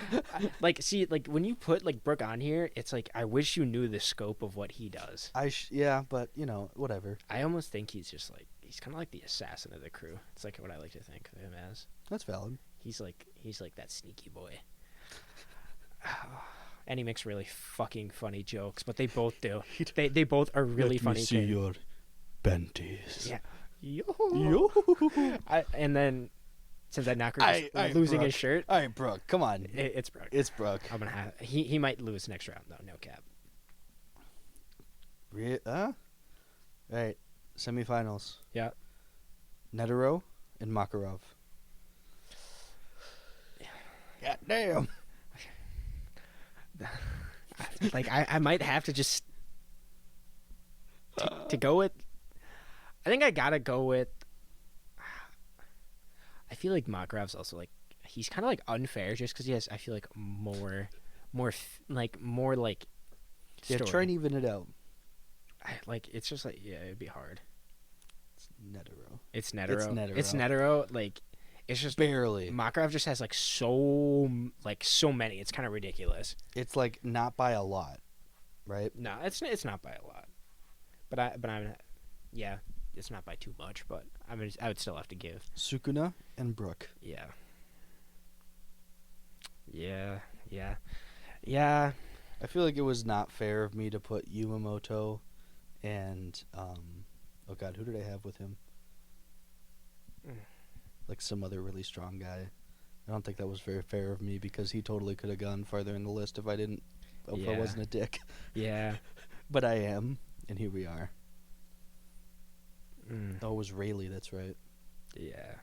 like see like when you put like Brooke on here, it's like I wish you knew the scope of what he does. Yeah, but you know, whatever. I almost think he's just like he's kind of like the assassin of the crew. It's like what I like to think of him as. That's valid. He's like that sneaky boy. And he makes really fucking funny jokes, but they both do. They both are really funny. Let me see your panties. Yeah. Yo. And then since I Nakari is losing Brooke. his shirt. All right, Brooke, come on. It's Brooke. It's Brooke. I'm gonna have he might lose next round though. No cap. All right, semifinals. Yeah. Netero and Makarov. God damn. Like I might have to just to go with. I think I gotta go with. I feel like Makarov's also like he's kind of like unfair just because he has. I feel like more like. Yeah, story. try and even it out. Like it's just like it'd be hard. It's Netero. It's Netero. It's Netero. Like it's just barely. Makarov just has like so many. It's kind of ridiculous. It's like not by a lot, right? No, it's not by a lot. But I'm yeah. It's not by too much, but I would still have to give Sukuna and Brooke. Yeah. I feel like it was not fair of me to put Yumamoto and oh god, who did I have with him? Like some other really strong guy. I don't think that was very fair of me because he totally could have gone farther in the list if I wasn't a dick. Yeah. But I am, and here we are. Oh, it was Rayleigh, that's right. Yeah.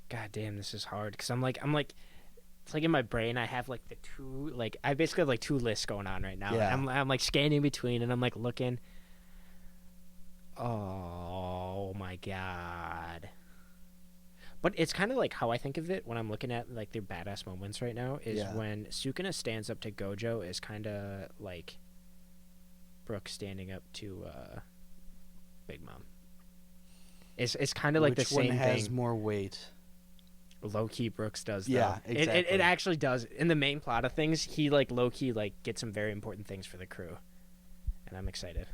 God damn, this is hard because I'm like it's like in my brain I have like the two like I basically have like two lists going on right now. Yeah. I'm like scanning between and I'm like looking. Oh my god. But it's kind of like how I think of it when I'm looking at like their badass moments right now is when Sukuna stands up to Gojo is kind of like Brooke standing up to Big Mom. It's kind of like the same thing. Which one has more weight? Low-key Brooks does, though. Yeah, exactly. It actually does. In the main plot of things, he like low-key like gets some very important things for the crew. And I'm excited.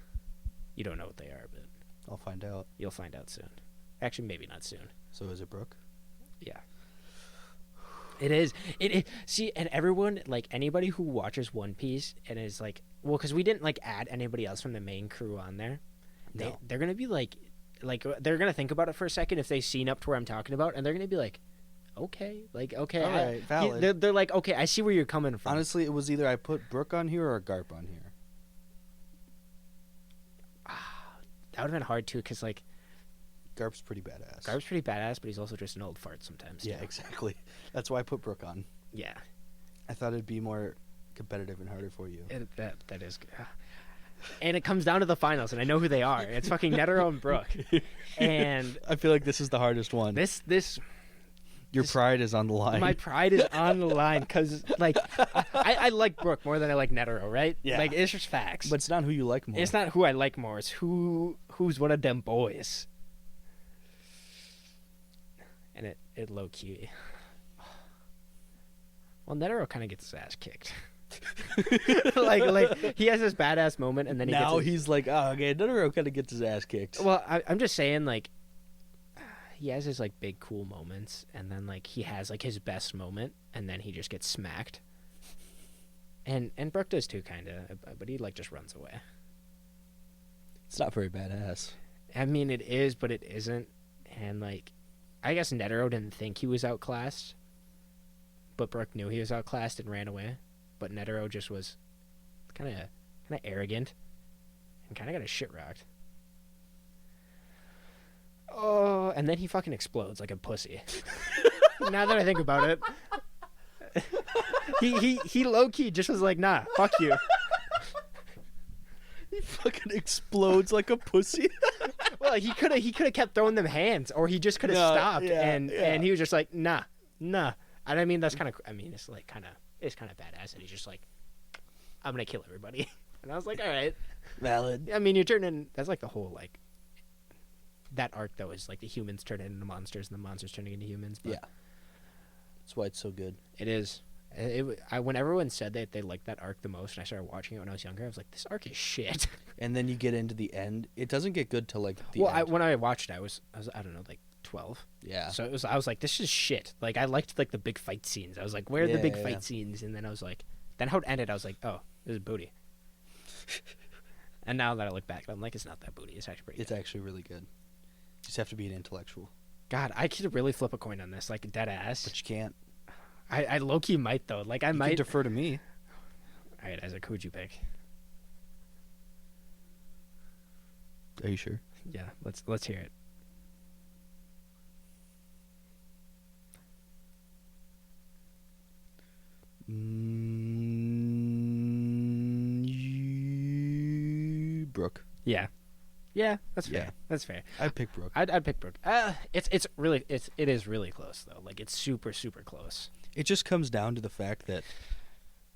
You don't know what they are, but I'll find out. you'll find out soon. Actually, maybe not soon. So is it Brooke? Yeah. It is. See, and everyone, like, anybody who watches One Piece and is like, well, because we didn't, like, add anybody else from the main crew on there. No. They're going to be like, they're going to think about it for a second if they've seen up to where I'm talking about, and they're going to be like, okay. Like, okay. All right, valid. They're like, okay, I see where you're coming from. Honestly, it was either I put Brooke on here or Garp on here. That would have been hard, too, because, like, Garp's pretty badass. Garp's pretty badass, but he's also just an old fart sometimes. Yeah, too. exactly. That's why I put Brooke on. Yeah. I thought it'd be more competitive and harder for you. That is. And it comes down to the finals, and I know who they are. It's fucking Netero and Brooke. And I feel like this is the hardest one. Your pride is on the line. My pride is on the line because, like, I like Brooke more than I like Netero, right? Yeah. Like, it's just facts. But it's not who you like more. It's not who I like more. It's who's one of them boys. And it low key. Well, Netero kind of gets his ass kicked. like he has this badass moment, and then he's like, oh, okay, Netero kind of gets his ass kicked. Well, I'm just saying, like, he has his, like, big cool moments, and then, like, he has, like, his best moment, and then he just gets smacked. And Brooke does too, kind of, but he, like, just runs away. It's not very badass. I mean, it is, but it isn't. And, like, I guess Netero didn't think he was outclassed, but Brooke knew he was outclassed and ran away. But Netero just was kind of arrogant and kind of got his shit rocked. Oh, and then he fucking explodes like a pussy. Now that I think about it, he low key just was like, nah, fuck you. He fucking explodes like a pussy. Well, he could have kept throwing them hands, or he just could have stopped, and he was just like, nah. And I mean, that's kind of, it's like it's kind of badass, and he's just like, I'm gonna kill everybody. And I was like, all right, valid. I mean, you're turning. That's like the whole, like, that arc though is like the humans turning into monsters and the monsters turning into humans. But yeah, that's why it's so good. It is. When everyone said that they liked that arc the most, and I started watching it when I was younger, I was like, this arc is shit. And then you get into the end. It doesn't get good till like the end. When I watched it, I was I don't know, like 12. Yeah. So I was like, this is shit. Like, I liked, like, the big fight scenes. I was like, where are the big fight scenes? And then I was like, then how it ended, I was like, oh, this is booty. And now that I look back, I'm like, it's not that booty. It's actually pretty good. It's actually really good. You just have to be an intellectual. God, I could really flip a coin on this, like, dead ass. But you can't. I low-key might, though. Like, I might. You can defer to me. All right, Isaac, who'd you pick? Are you sure? Yeah, let's hear it. Brooke. Yeah, that's fair. Yeah. That's fair. I'd pick Brooke. I'd pick Brooke. It is really close though. Like, it's super close. It just comes down to the fact that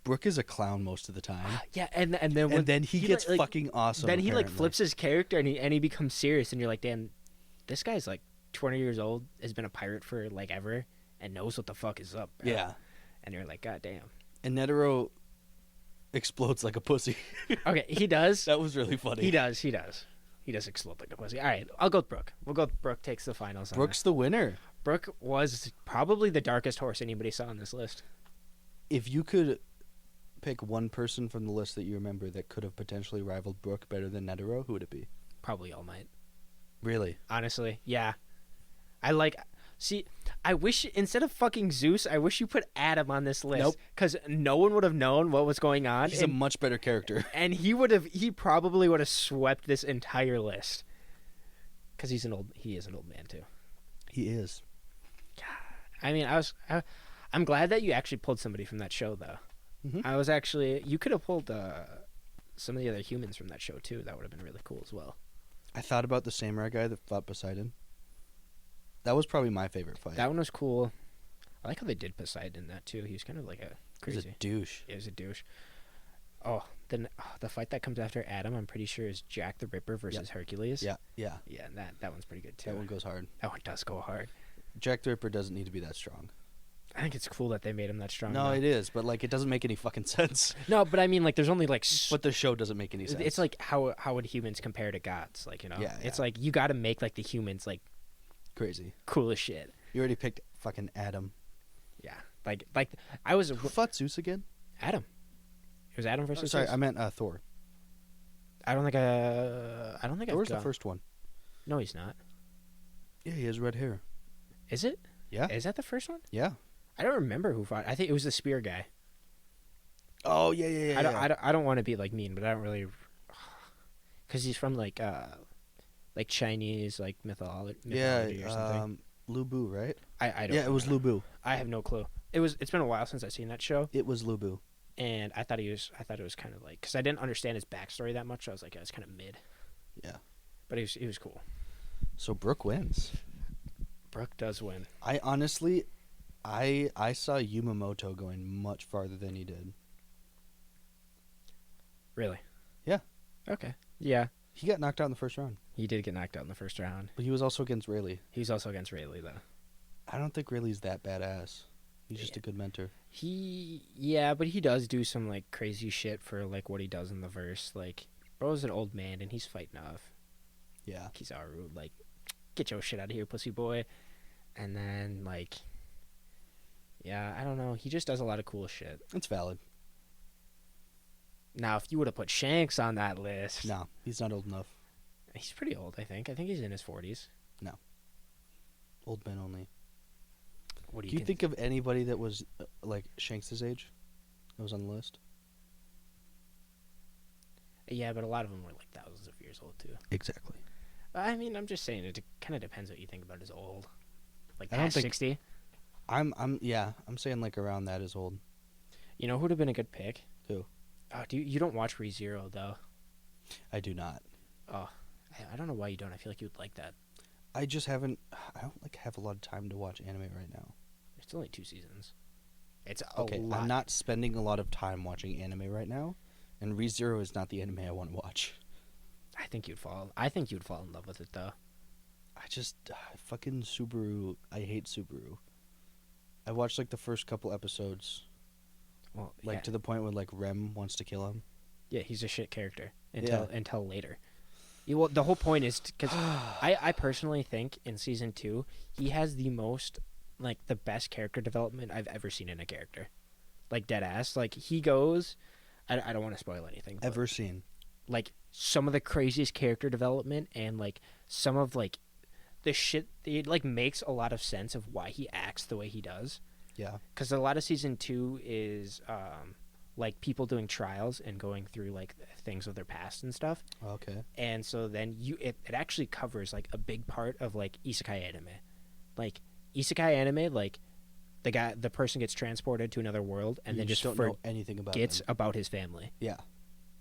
Brooke is a clown most of the time. Yeah, and then he gets like, fucking awesome. Then he apparently. like flips his character and he becomes serious, and you're like, damn, this guy's like 20 years old, has been a pirate for like ever, and knows what the fuck is up. Bro. Yeah. And you're like, god damn. And Netero explodes like a pussy. Okay, he does. That was really funny. He does explode like a pussy. All right, I'll go with Brooke. We'll go with Brooke takes the finals. Brooke's the winner. Brooke was probably the darkest horse anybody saw on this list. If you could pick one person from the list that you remember that could have potentially rivaled Brooke better than Netero, who would it be? Probably All Might. Really? Honestly, yeah. I wish instead of fucking Zeus, I wish you put Adam on this list. Nope. Because no one would have known what was going on. He's a much better character. And he probably would have swept this entire list. Because he is an old man too. He is. I mean, I'm glad that you actually pulled somebody from that show though. Mm-hmm. You could have pulled some of the other humans from that show too. That would have been really cool as well. I thought about the samurai guy that fought Poseidon. That was probably my favorite fight. That one was cool. I like how they did Poseidon in that too. He was kind of like a crazy. He was a douche. Yeah, he was a douche. Oh, then the fight that comes after Adam, I'm pretty sure is Jack the Ripper versus Hercules. Yeah. And that one's pretty good too. That one goes hard. That one does go hard. Jack the Ripper doesn't need to be that strong. I think it's cool that they made him that strong. No, it is, but like it doesn't make any fucking sense. No, but I mean, like, there's only like. But the show doesn't make any sense. It's like how would humans compare to gods? Like, you know, Yeah. It's like you got to make like the humans like Crazy. Cool as shit. You already picked fucking Adam. Yeah, like I was Who fought Zeus again? Adam. It was Adam Oh, versus. sorry, Zeus. I meant Thor. I don't think Thor's the first one. No, he's not. Yeah, he has red hair. Is it? Yeah. Is that the first one? Yeah. I don't remember who fought. I think it was the spear guy. Oh yeah. I don't want to be like mean, but I don't really, because he's from like Chinese like mythology or something. Lu Bu, right? I don't. Yeah, it was Lu Bu. I have no clue. It's been a while since I've seen that show, It was Lu Bu. and I thought it was kind of like, because I didn't understand his backstory that much. So I was like, it was kind of mid. Yeah. But he was cool. So Brooke wins. Brooke does win. I honestly, I saw Yumamoto going much farther than he did. Really? Yeah. Okay. Yeah. He got knocked out in the first round, He did get knocked out in the first round. but he was also against Rayleigh. He was also against Rayleigh though. I don't think Rayleigh's that badass. He's just a good mentor. But he does do some like crazy shit for like what he does in the verse. Like, bro's an old man and he's fighting off Yeah. Kizaru, like, get your shit out of here, pussy boy. And then like, yeah, I don't know. He just does a lot of cool shit. It's valid. Now, if you would have put Shanks on that list, No, he's not old enough. he's pretty old. I think he's in his 40s. Old men only. What do Do you think of anybody that was like Shanks' age that was on the list? Yeah, but a lot of them were like thousands of years old too. Exactly. I mean, I'm just saying it kind of depends what you think about as old. Like I don't past think- 60. I'm saying like around that is old. You know who'd have been a good pick? Who? Oh, you don't watch ReZero though? I do not. Oh, I don't know why you don't. I feel like you would like that. I don't like have a lot of time to watch anime right now. It's only 2 seasons. It's Okay, a lot. I'm not spending a lot of time watching anime right now, and ReZero is not the anime I want to watch. I think you'd fall in love with it though. I just fucking Subaru. I hate Subaru. I watched like the first couple episodes, Well, like yeah, to the point where like Rem wants to kill him. yeah, he's a shit character Yeah. until later. Yeah, well, the whole point is because I personally think in season 2 he has the most, like, the best character development I've ever seen in a character, like dead ass. Like he goes, I don't want to spoil anything. But, Ever seen? like, some of the craziest character development and like some of like the shit, it like makes a lot of sense of why he acts the way he does. Yeah. Because a lot of season 2 is like people doing trials and going through like things of their past and stuff. Okay. And so then it actually covers like a big part of like isekai anime. Like isekai anime, like the person gets transported to another world and You then just don't know anything about forgets them. about his family. Yeah.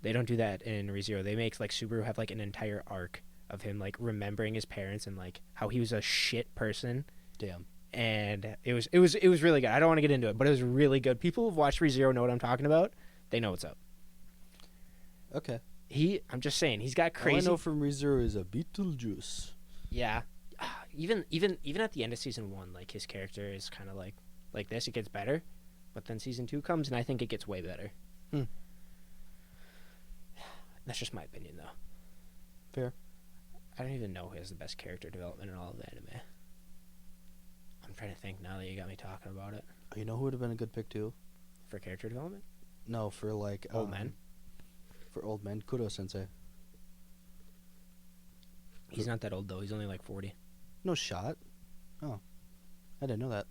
They don't do that in ReZero. They make like Subaru have like an entire arc of him like remembering his parents and like how he was a shit person. Damn. And it was really good. I don't want to get into it, but it was really good. People who've watched ReZero know what I'm talking about. They know what's up. Okay. I'm just saying, he's got crazy. All I know from ReZero is a Beetlejuice. Yeah, even at the end of season 1, like his character is kind of like this. It gets better, but then season 2 comes, and I think it gets way better. That's just my opinion, though. Fair. I don't even know who has the best character development in all of anime. I'm trying to think now that you got me talking about it. You know who would have been a good pick too? For character development, No, for like old men. For old men, Kuro Sensei. He's not that old though. He's only like 40. No shot. Oh, I didn't know that.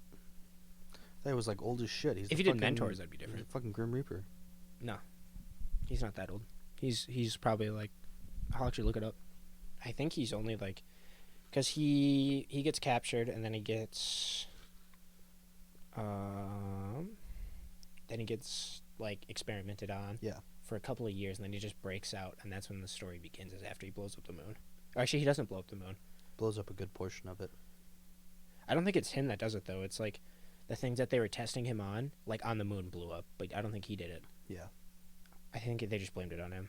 I thought he was like old as shit. He's If the he did fucking- mentors, that'd be he's different. the fucking Grim Reaper. No, he's not that old. He's probably like, I'll actually look it up. I think he's only like, because he gets captured and then he gets, like experimented on. Yeah. For a couple of years, and then he just breaks out, and that's when the story begins. Is after he blows up the moon. Or actually, he doesn't blow up the moon. Blows up a good portion of it. I don't think it's him that does it though. It's like the things that they were testing him on, like on the moon, blew up. But I don't think he did it. Yeah. I think they just blamed it on him.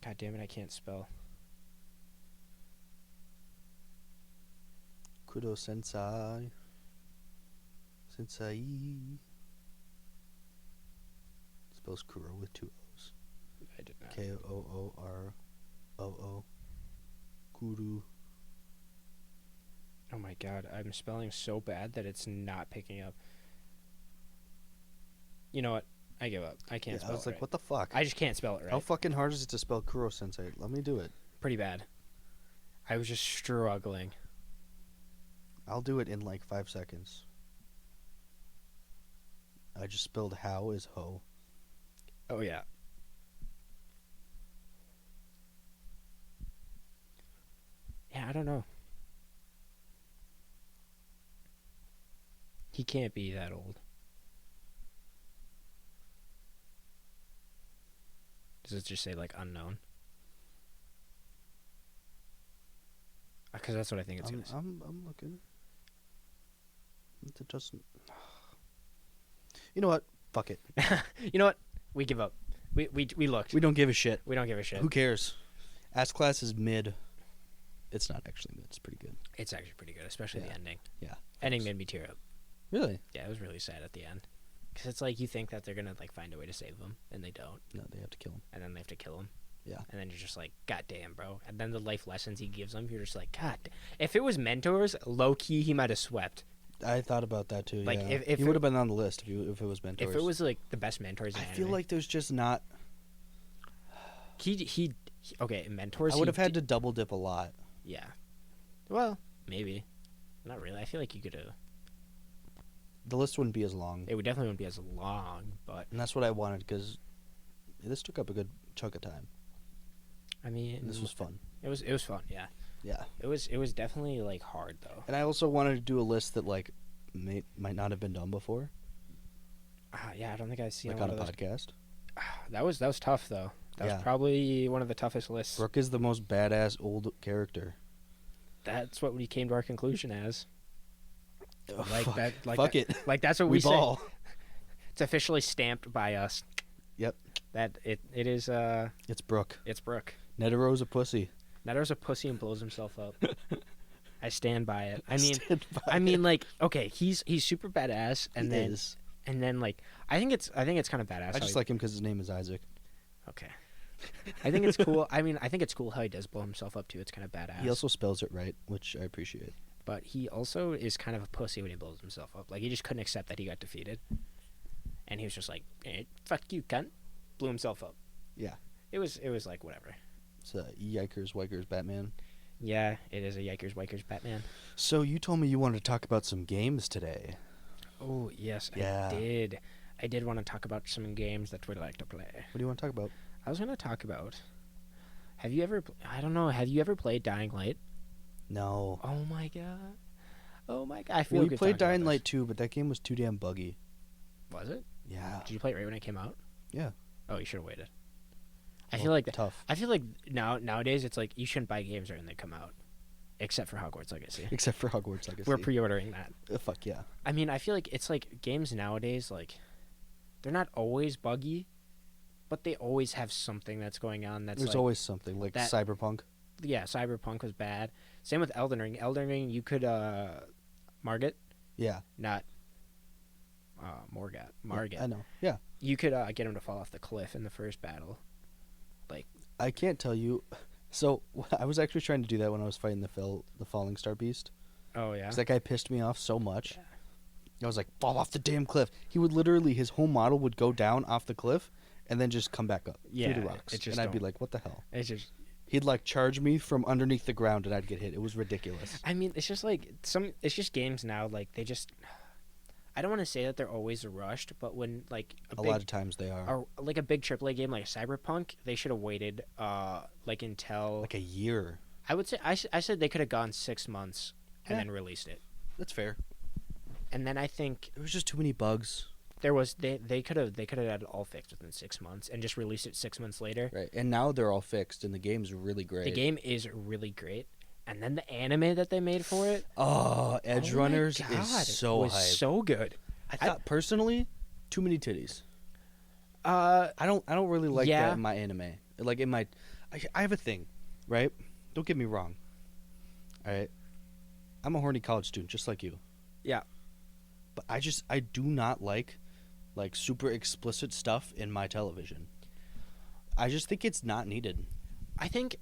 God damn it, I can't spell. Kuro Sensei. Sensei. Spells Kuro with 2 O's. I did not. Kooro. Kuru. Oh my god, I'm spelling so bad that it's not picking up. You know what? I give up. I can't Yeah, I spell was it like, right. what the fuck? I just can't spell it right. How fucking hard is it to spell Kuro Sensei? Let me do it. Pretty bad. I was just struggling. I'll do it in like 5 seconds. I just spelled how as ho. Oh yeah. Yeah, I don't know. He can't be that old. Does it just say like unknown? Because that's what I think it's gonna say. I'm looking. It doesn't. You know what? Fuck it. You know what? We give up. We looked. We don't give a shit. We don't give a shit. Who cares? Ass Class is mid. It's not actually mid. It's pretty good. It's actually pretty good, especially the Yeah. ending. Yeah. Ending made me tear up. Really? Yeah, it was really sad at the end. Because it's like you think that they're gonna like find a way to save them, and they don't, No, they have to kill him. and then they have to kill him. Yeah. And then you're just like, God damn, bro. And then the life lessons he gives them, you're just like, God. If it was mentors, low key, he might have swept. I thought about that too. Like, yeah. if he it- would have been on the list if it was mentors. If it was like the best mentors in I anime, feel like there's just not. he okay, mentors. I would have had to double dip a lot. Yeah. Well, maybe. Not really. I feel like you could have. The list wouldn't be as long, It would definitely wouldn't be as long, but and that's what I wanted because this took up a good chunk of time. I mean, And this was fun. it was fun. Yeah. Yeah. It was definitely like hard though. And I also wanted to do a list that like might not have been done before, Yeah, I don't think I've seen like a lot on a of those. podcast. That was tough though. That Yeah. was probably one of the toughest lists. Brooke is the most badass old character. That's what we came to our conclusion as. Oh, Like fuck. that. Like Fuck that, it. Like that's what We we say. ball. It's officially stamped by us. Yep. That it is. It's Brooke. It's Brooke. Netero's a pussy. Netero's a pussy and blows himself up. I stand by it. Stand by I mean, it. like, okay, he's super badass, and He then is. like, I think it's kind of badass. I how just he- like him because his name is Isaac. Okay. I think it's cool. I mean, I think it's cool how he does blow himself up too. It's kind of badass. He also spells it right, which I appreciate. But he also is kind of a pussy when he blows himself up. Like he just couldn't accept that he got defeated, and he was just like, "Fuck you, cunt," blew himself up. Yeah. It was like whatever. It's Yikers Wikers Batman. Yeah, it is a Yikers Wikers Batman. So you told me you wanted to talk about some games today. Oh yes, Yeah. I did. I did want to talk about some games that we like to play. What do you want to talk about? I was going to talk about. Have you ever? I don't know. Have you ever played Dying Light? No. Oh my god. Oh my god. I feel We good played talking about Dying this. Light 2, but that game was too damn buggy. Was it? Yeah. Did you play it right when it came out? Yeah. Oh, you should have waited. I Well, feel like tough. I feel like nowadays it's like you shouldn't buy games right when they come out, except for Hogwarts Legacy. Except for Hogwarts Legacy. We're pre-ordering that. Fuck yeah. I mean, I feel like it's like games nowadays, like they're not always buggy, but they always have something that's going on. That's There's like, always something like that- Cyberpunk. yeah, Cyberpunk was bad. Same with Elden Ring. Elden Ring, you could Margit, Yeah. not Morgat. Margit. I know. Yeah. You could get him to fall off the cliff in the first battle. I can't tell you. So I was actually trying to do that when I was fighting the Falling Star Beast. Oh yeah. 'Cause that guy pissed me off so much. Yeah. I was like, fall off the damn cliff. He would literally, his whole model would go down off the cliff and then just come back up Yeah, through the rocks. it just And I'd be don't- like, what the hell? It's just. He'd like charge me from underneath the ground and I'd get hit. It was ridiculous. I mean, it's just like it's just games now. Like they just. I don't want to say that they're always rushed, but when like A lot of times they are. or like a big AAA game like Cyberpunk, they should have waited like until Like a year. I would say I said they could have gone 6 months and Yeah. then released it. That's fair. And then I think There was just too many bugs. there was they could have had it all fixed within 6 months and just released it 6 months later. Right. And now they're all fixed and the game's really great. The game is really great. And then the anime that they made for it, Oh, Edge oh my Runners God, is so was hype. so good. I thought personally, too many titties. Uh I don't really like Yeah. that in my anime. Like in my I have a thing, right? Don't get me wrong. All right. I'm a horny college student just like you. Yeah. But I do not like super explicit stuff in my television. I just think it's not needed. I think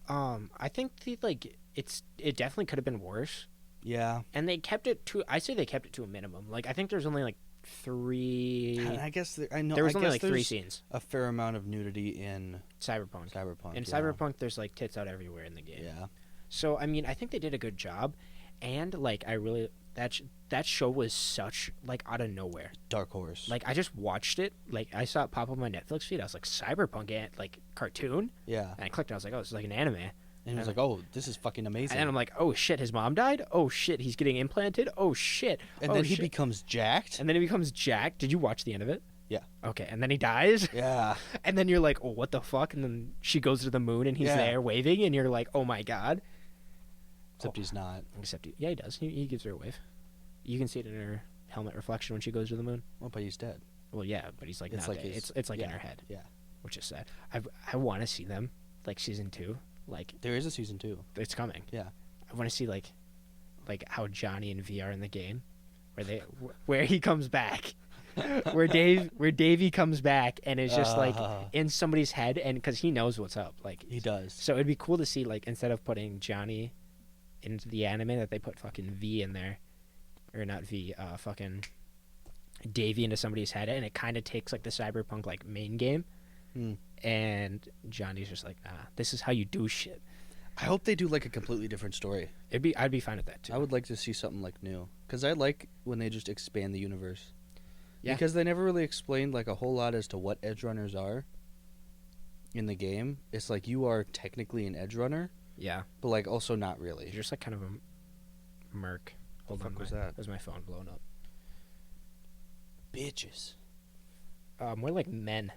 the like it definitely could have been worse, Yeah. And they kept it to, I say they kept it to a minimum. Like, I think there's only like three. And I guess I know. There was I only guess like three there's scenes. a fair amount of nudity in Cyberpunk. Cyberpunk. In yeah. Cyberpunk, there's like tits out everywhere in the game. Yeah. So I mean, I think they did a good job, and like I really that show was such like out of nowhere. Dark Horse. Like I just watched it. Like I saw it pop up on my Netflix feed. I was like Cyberpunk like cartoon, Yeah. and I clicked. And I was like, oh, this is like an anime. And he was like, "Oh, this is fucking amazing." And then I'm like, oh shit, his mom died. Oh shit, he's getting implanted. Oh shit. And oh, then shit. he becomes jacked. And then he becomes Jack. Did you watch the end of it? Yeah. Okay, and then he dies. Yeah. And then you're like, oh, what the fuck? And then she goes to the moon, and he's Yeah. there waving, and you're like, oh my god. Except he's not. Except, yeah, he does. He gives her a wave. You can see it in her helmet reflection when she goes to the moon. Well, but he's dead. Well, yeah, but he's like It's not like dead. his- It's like in yeah, her head, Yeah. which is sad. I want to see them like season 2. Like There is a season 2. it's coming. Yeah. I want to see like how Johnny and V are in the game, where he comes back, where Davey comes back and is just like in somebody's head, and because he knows what's up, like He does. So it'd be cool to see like instead of putting Johnny into the anime that they put fucking V in there, or not V, fucking Davey into somebody's head, and it kind of takes like the Cyberpunk like main game, Hmm. and Johnny's just like, nah, this is how you do shit. I hope they do like a completely different story. I'd be fine with that too. I would like to see something like new, because I like when they just expand the universe. Yeah. Because they never really explained like a whole lot as to what edge runners are. In the game, it's like you are technically an edge runner, Yeah, but like also not really. you're just like kind of a merc. Hold on, fuck was that? Was my phone blown up? Bitches. More like men.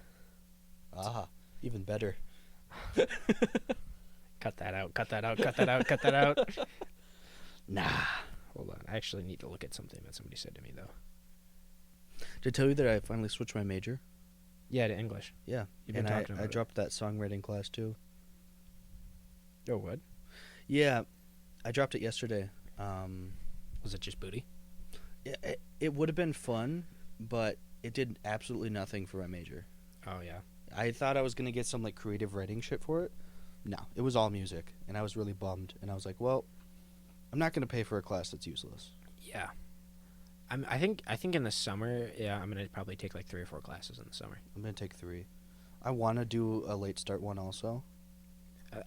Ah, even better. Cut that out. Cut that out. Cut that out. Cut that out. Nah. Hold on. I actually need to look at something that somebody said to me though. Did I tell you that I finally switched my major? Yeah, to English. Yeah. You've been and talking about I it. dropped that songwriting class too. Oh, what? Yeah, I dropped it yesterday. Was it just booty? It would have been fun, but it did absolutely nothing for my major. Oh yeah. I thought I was going to get some like creative writing shit for it. No, it was all music, and I was really bummed. And I was like, well, I'm not going to pay for a class that's useless. Yeah. I think in the summer, yeah, I'm gonna probably take like 3 or 4 classes in the summer. I'm going to take 3. I want to do a late start one also.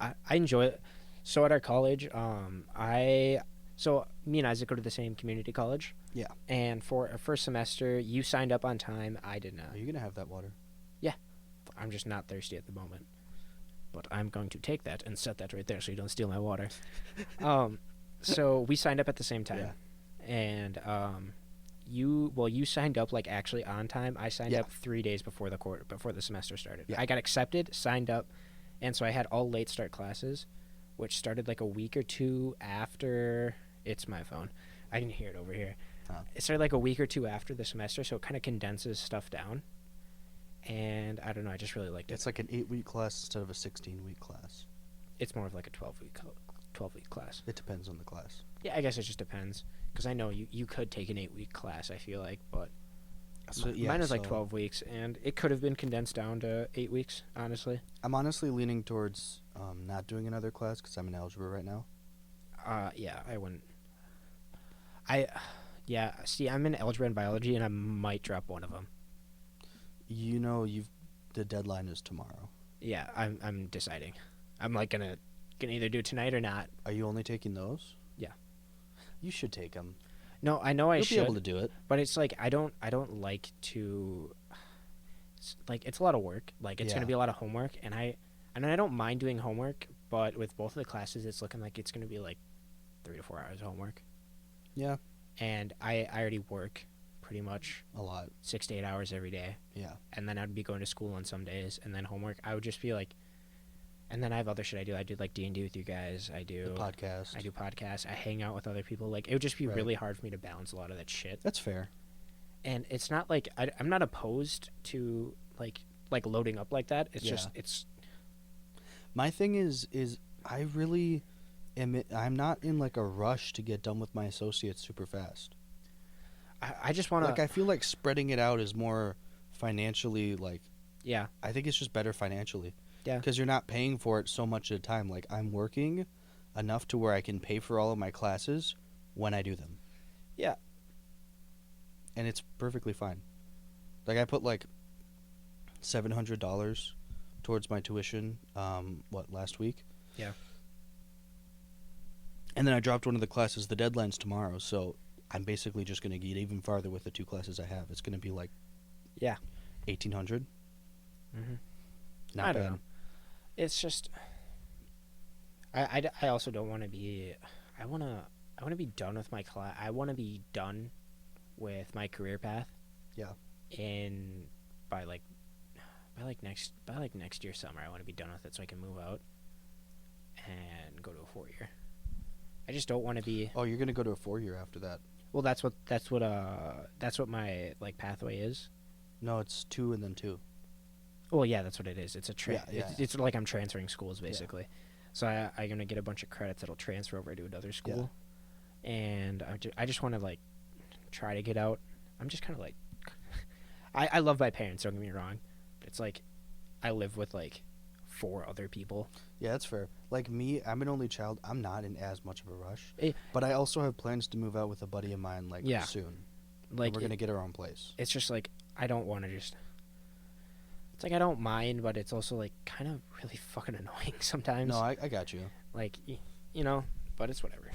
I enjoy it. So at our college, so me and Isaac go to the same community college. Yeah. And for our first semester, you signed up on time. I did not. Are you going to have that water? I'm just not thirsty at the moment. But I'm going to take that and set that right there so you don't steal my water. So we signed up at the same time. Yeah. And you signed up like actually on time. I signed Yeah. up 3 days before the semester started. Yeah. I got accepted, signed up, and so I had all late start classes, which started like a week or 2 after. It's my phone. I can hear it over here. Huh. It started like a week or 2 after the semester, so it kind of condenses stuff down. And I don't know, I just really liked it. It's like an 8-week class instead of a 16-week class. It's more of like a 12-week class. It depends on the class. Yeah, I guess it just depends. Because I know you could take an 8-week class, I feel like, but So, mine was like so 12 weeks, and it could have been condensed down to 8 weeks, honestly. I'm honestly leaning towards not doing another class because I'm in algebra right now. Yeah, I wouldn't. Yeah, see, I'm in algebra and biology, and I might drop one of them. You know, the deadline is tomorrow. Yeah, I'm deciding. I'm like gonna either do it tonight or not. Are you only taking those? Yeah. You should take them. No, I know I You'll should. be able to do it. But it's like I don't like to. It's a lot of work. Like it's Yeah. gonna be a lot of homework, and I don't mind doing homework, but with both of the classes, it's looking like it's gonna be like 3 to 4 hours of homework. Yeah. And I already work pretty much A lot. 6 to 8 hours every day, Yeah. and then I'd be going to school on some days, and then homework. I would just be like, and then I have other shit I do. I do like D&D with you guys. I do The podcast. I do podcasts. I hang out with other people. Like it would just be Right. really hard for me to balance a lot of that shit. That's fair. And it's not like I'm not opposed to like loading up like that. It's Yeah. just it's My thing is I really I'm not in like a rush to get done with my associates super fast. I just want to Like I feel like spreading it out is more financially like yeah I think it's just better financially. Yeah. Because you're not paying for it so much at a time. Like I'm working enough to where I can pay for all of my classes when I do them. Yeah. And it's perfectly fine. Like I put like $700 towards my tuition last week. Yeah. And then I dropped one of the classes. The deadline's tomorrow, so I'm basically just going to get even farther with the 2 classes I have. It's going to be like Yeah. 1800. Mm-hmm. Not I don't bad. know. It's just I also don't want to be I want to be done with my class. I want to be done with my career path. Yeah. And by next year summer, I want to be done with it so I can move out and go to a 4-year. I just don't want to be. Oh, you're going to go to a 4-year after that. Well, that's what my like pathway is. No, it's 2 and then 2. Well, yeah, that's what it is. It's a Yeah. it's like I'm transferring schools basically. So I'm gonna get a bunch of credits that'll transfer over to another school, and I just want to like try to get out. I'm just kind of like, I love my parents. Don't get me wrong, but it's like I live with like 4 other people. Yeah, that's fair. Like me, I'm an only child. I'm not in as much of a rush. Eh. But I also have plans to move out with a buddy of mine like Yeah. soon. Like And we're going to get our own place. it's just like I don't want to just. It's like I don't mind, but it's also like kind of really fucking annoying sometimes. No, I got you. Like you know, but it's whatever.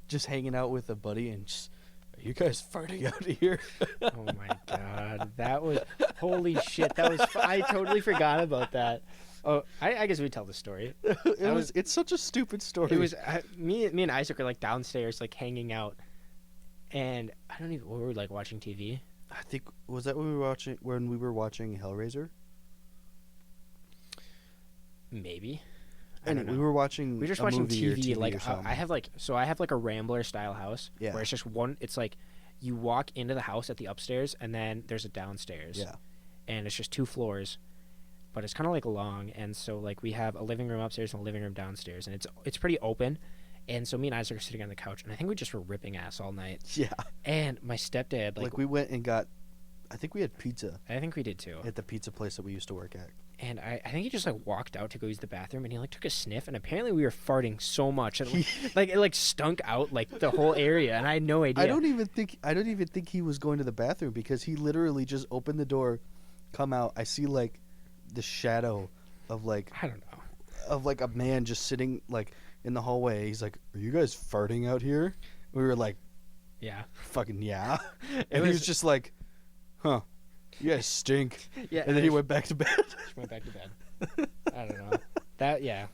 Just hanging out with a buddy and just, are you guys farting out here? Oh my god, that was holy shit. That was I totally forgot about that. Oh, I guess we tell the story. It's such a stupid story. It was me and Isaac were like downstairs, like hanging out, and I don't even. We were like watching TV. I think was that when we were watching Hellraiser? Maybe. I And don't know. we were watching. We were just a watching movie or TV. Like or something. I have like a Rambler style house Yeah. where it's just one. It's like you walk into the house at the upstairs, and then there's a downstairs. Yeah. And it's just 2 floors, but it's kind of like long. And so like we have a living room upstairs and a living room downstairs, and it's pretty open. And so me and Isaac are sitting on the couch, and I think we just were ripping ass all night. Yeah. And my stepdad, Like we went and got. I think we had pizza I think we did too. at the pizza place that we used to work at. And I think he just like walked out to go use the bathroom, and he like took a sniff, and apparently we were farting so much that it like stunk out like the whole area, and I had no idea. I don't even think he was going to the bathroom because he literally just opened the door, come out. I see like the shadow of like I don't know. of like a man just sitting like in the hallway. He's like, "Are you guys farting out here?" We were like, Yeah. "Fucking yeah." It And he was was just like, "Huh, you guys stink." yeah. And then he went back to bed. just went back to bed. I don't know. That yeah.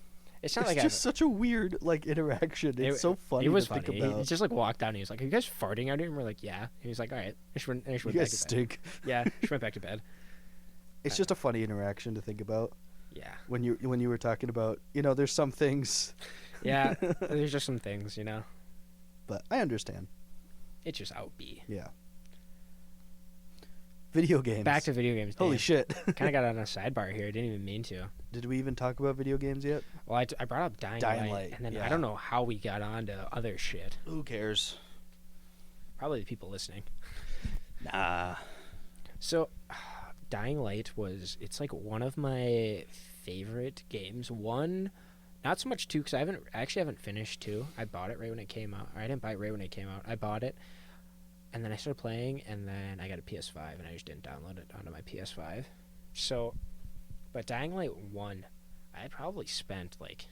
It's not It's like just such a weird like interaction. It's so funny It was to funny. think He about. just like walked down, and he was like, "Are you guys farting out here?" And we're like, "Yeah." He was like, "All right." I just went You back guys to stink. bed. Yeah. Just went back to bed. It's just a funny interaction to think about Yeah. when you were talking about, there's some things, Yeah. There's just some things, you know. but I understand. It's just outbeat. Yeah. Video games. Back to video games. Holy Dave. shit. Kind of got on a sidebar here. I didn't even mean to. Did we even talk about video games yet? Well, I brought up Dying Light, and then yeah. I don't know how we got on to other shit. Who cares? Probably the people listening. Nah. So, Dying Light it's like one of my favorite games. One, not so much 2, because I actually haven't finished 2. I bought it right when it came out. Or I didn't buy it right when it came out. I bought it, and then I started playing, and then I got a PS5, and I just didn't download it onto my PS5. So, but Dying Light 1, I probably spent like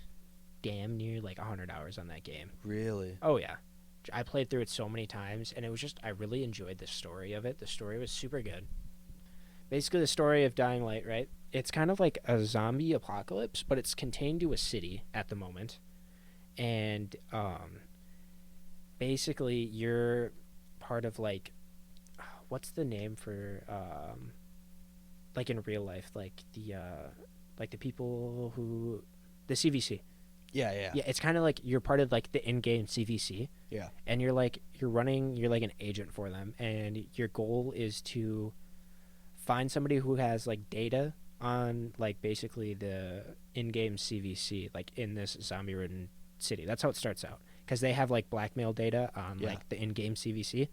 damn near like 100 hours on that game. Really? Oh yeah. I played through it so many times, and it was just I really enjoyed the story of it. The story was super good. Basically, the story of Dying Light, right? It's kind of like a zombie apocalypse, but it's contained to a city at the moment. And basically you're part of like what's the name for like in real life, like the people who the CVC. Yeah. Yeah, it's kind of like you're part of like the in-game CVC. Yeah. And you're like an agent for them, and your goal is to find somebody who has like data on like basically the in-game CVC, like in this zombie-ridden city. That's how it starts out, because they have like blackmail data on like the in-game CVC,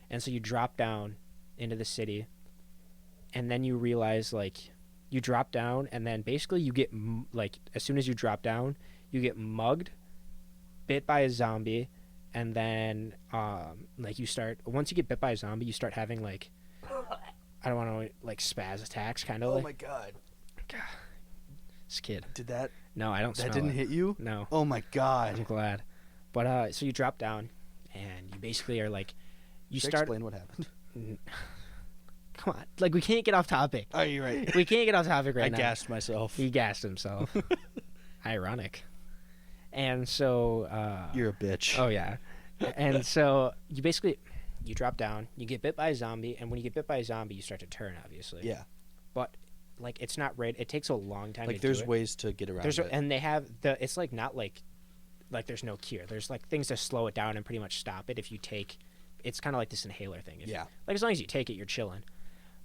and so you drop down into the city, and then you realize like you drop down, and then basically you get like as soon as you drop down, you get mugged, bit by a zombie, and then like you start once you get bit by a zombie, you start having like I don't want to like spaz attacks, kind of Oh like. my god. This kid. Did that No, I don't. that smell didn't it. hit you? No. Oh my I'm god. glad. But so you drop down, and you basically are like, you Should I start. explain what happened? Come on, like we can't get off topic. Oh, you're right. We can't get off topic right I now. gassed myself. He gassed himself. Ironic. And so. You're a bitch. Oh yeah. And so you basically you drop down, you get bit by a zombie, and when you get bit by a zombie, you start to turn, obviously. Yeah. But like it's not right. It takes a long time. Like to there's do it. ways to get around There's it. and they have the. It's like not like there's no cure. There's like things to slow it down and pretty much stop it if you take. It's kind of like this inhaler thing. Yeah. Like as long as you take it, you're chilling.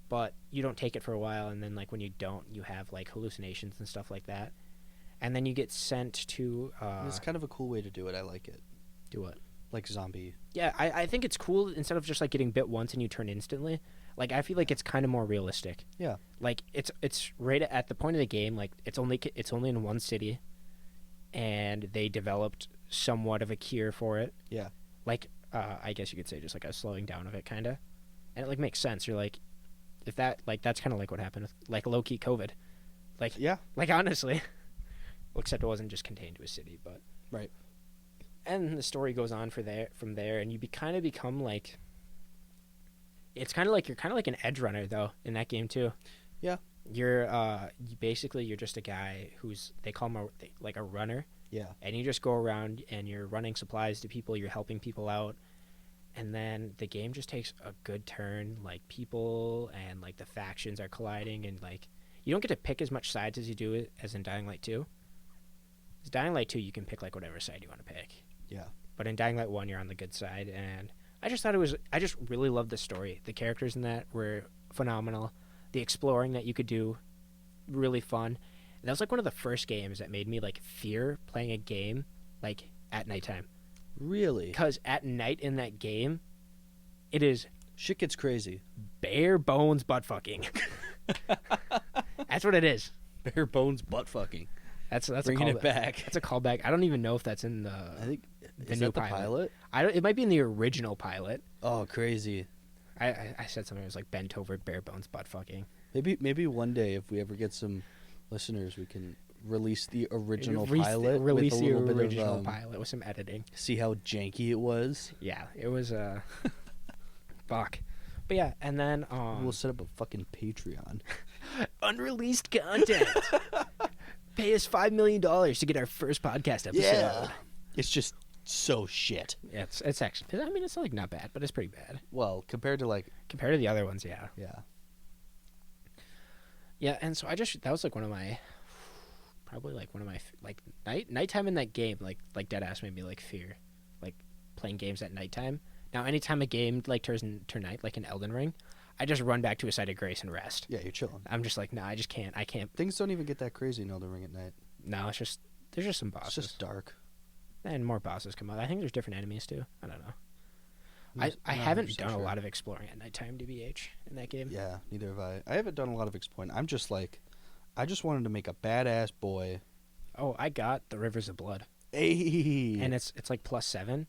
But you don't take it for a while, and then like when you don't, you have like hallucinations and stuff like that. And then you get sent to. It's kind of a cool way to do it. I like it. Do what? Like zombie. Yeah, I think it's cool instead of just like getting bit once and you turn instantly. Like I feel like it's kind of more realistic. Yeah. Like it's right at the point of the game. Like it's only in one city, and they developed somewhat of a cure for it. Yeah. Like I guess you could say just like a slowing down of it, kind of, and it like makes sense. You're like, if that like that's kind of like what happened with like low key COVID, like Yeah. like honestly, well, except it wasn't just contained to a city, but Right. and the story goes on from there, and you kind of become like. It's kind of like you're kind of like an edge runner though in that game too. Yeah. You're you're just a guy who's they call him like a runner. Yeah. And you just go around and you're running supplies to people, you're helping people out, and then the game just takes a good turn. Like people and like the factions are colliding, and like you don't get to pick as much sides as you do as in Dying Light 2. In Dying Light 2, you can pick like whatever side you want to pick. Yeah. But in Dying Light 1, you're on the good side, and I just really loved the story. The characters in that were phenomenal. The exploring that you could do, really fun. And that was like one of the first games that made me like fear playing a game like at nighttime. Really? Because at night in that game, it is Shit gets crazy. bare bones butt fucking. That's what it is. Bare bones butt fucking. That's Bringing a it back. That's a callback. I don't even know if that's in the. I think the is new that the pilot? It might be in the original pilot. Oh, crazy. I said something that was like bent over bare bones butt fucking. Maybe one day if we ever get some listeners, we can release the original Release pilot. Release with a the little original bit of, pilot with some editing. See how janky it was. Yeah, it was fuck. But yeah, and then We'll set up a fucking Patreon. unreleased content. Pay us $5 million to get our first podcast episode. Yeah. It's just so shit. Yeah, it's actually. I mean, it's like not bad, but it's pretty bad Well, compared to like compared to the other ones. Yeah. Yeah, and so that was like one of my, probably like one of my like nighttime in that game like deadass made me like fear, like playing games at nighttime. Now, anytime a game like turns night, like an Elden Ring, I just run back to a site of grace and rest. Yeah, you're chilling. I'm just like, nah, I just can't. I can't. Things don't even get that crazy in Elden Ring at night. No, it's just there's just some bosses. It's just dark. And more bosses come out. I think there's different enemies too. I don't know. I'm I not haven't 100% done a sure. lot of exploring at nighttime, TBH, in that game. Yeah, neither have I. I haven't done a lot of exploring. I'm just like, I just wanted to make a badass boy. Oh, I got the Rivers of Blood, Hey. and it's like +7,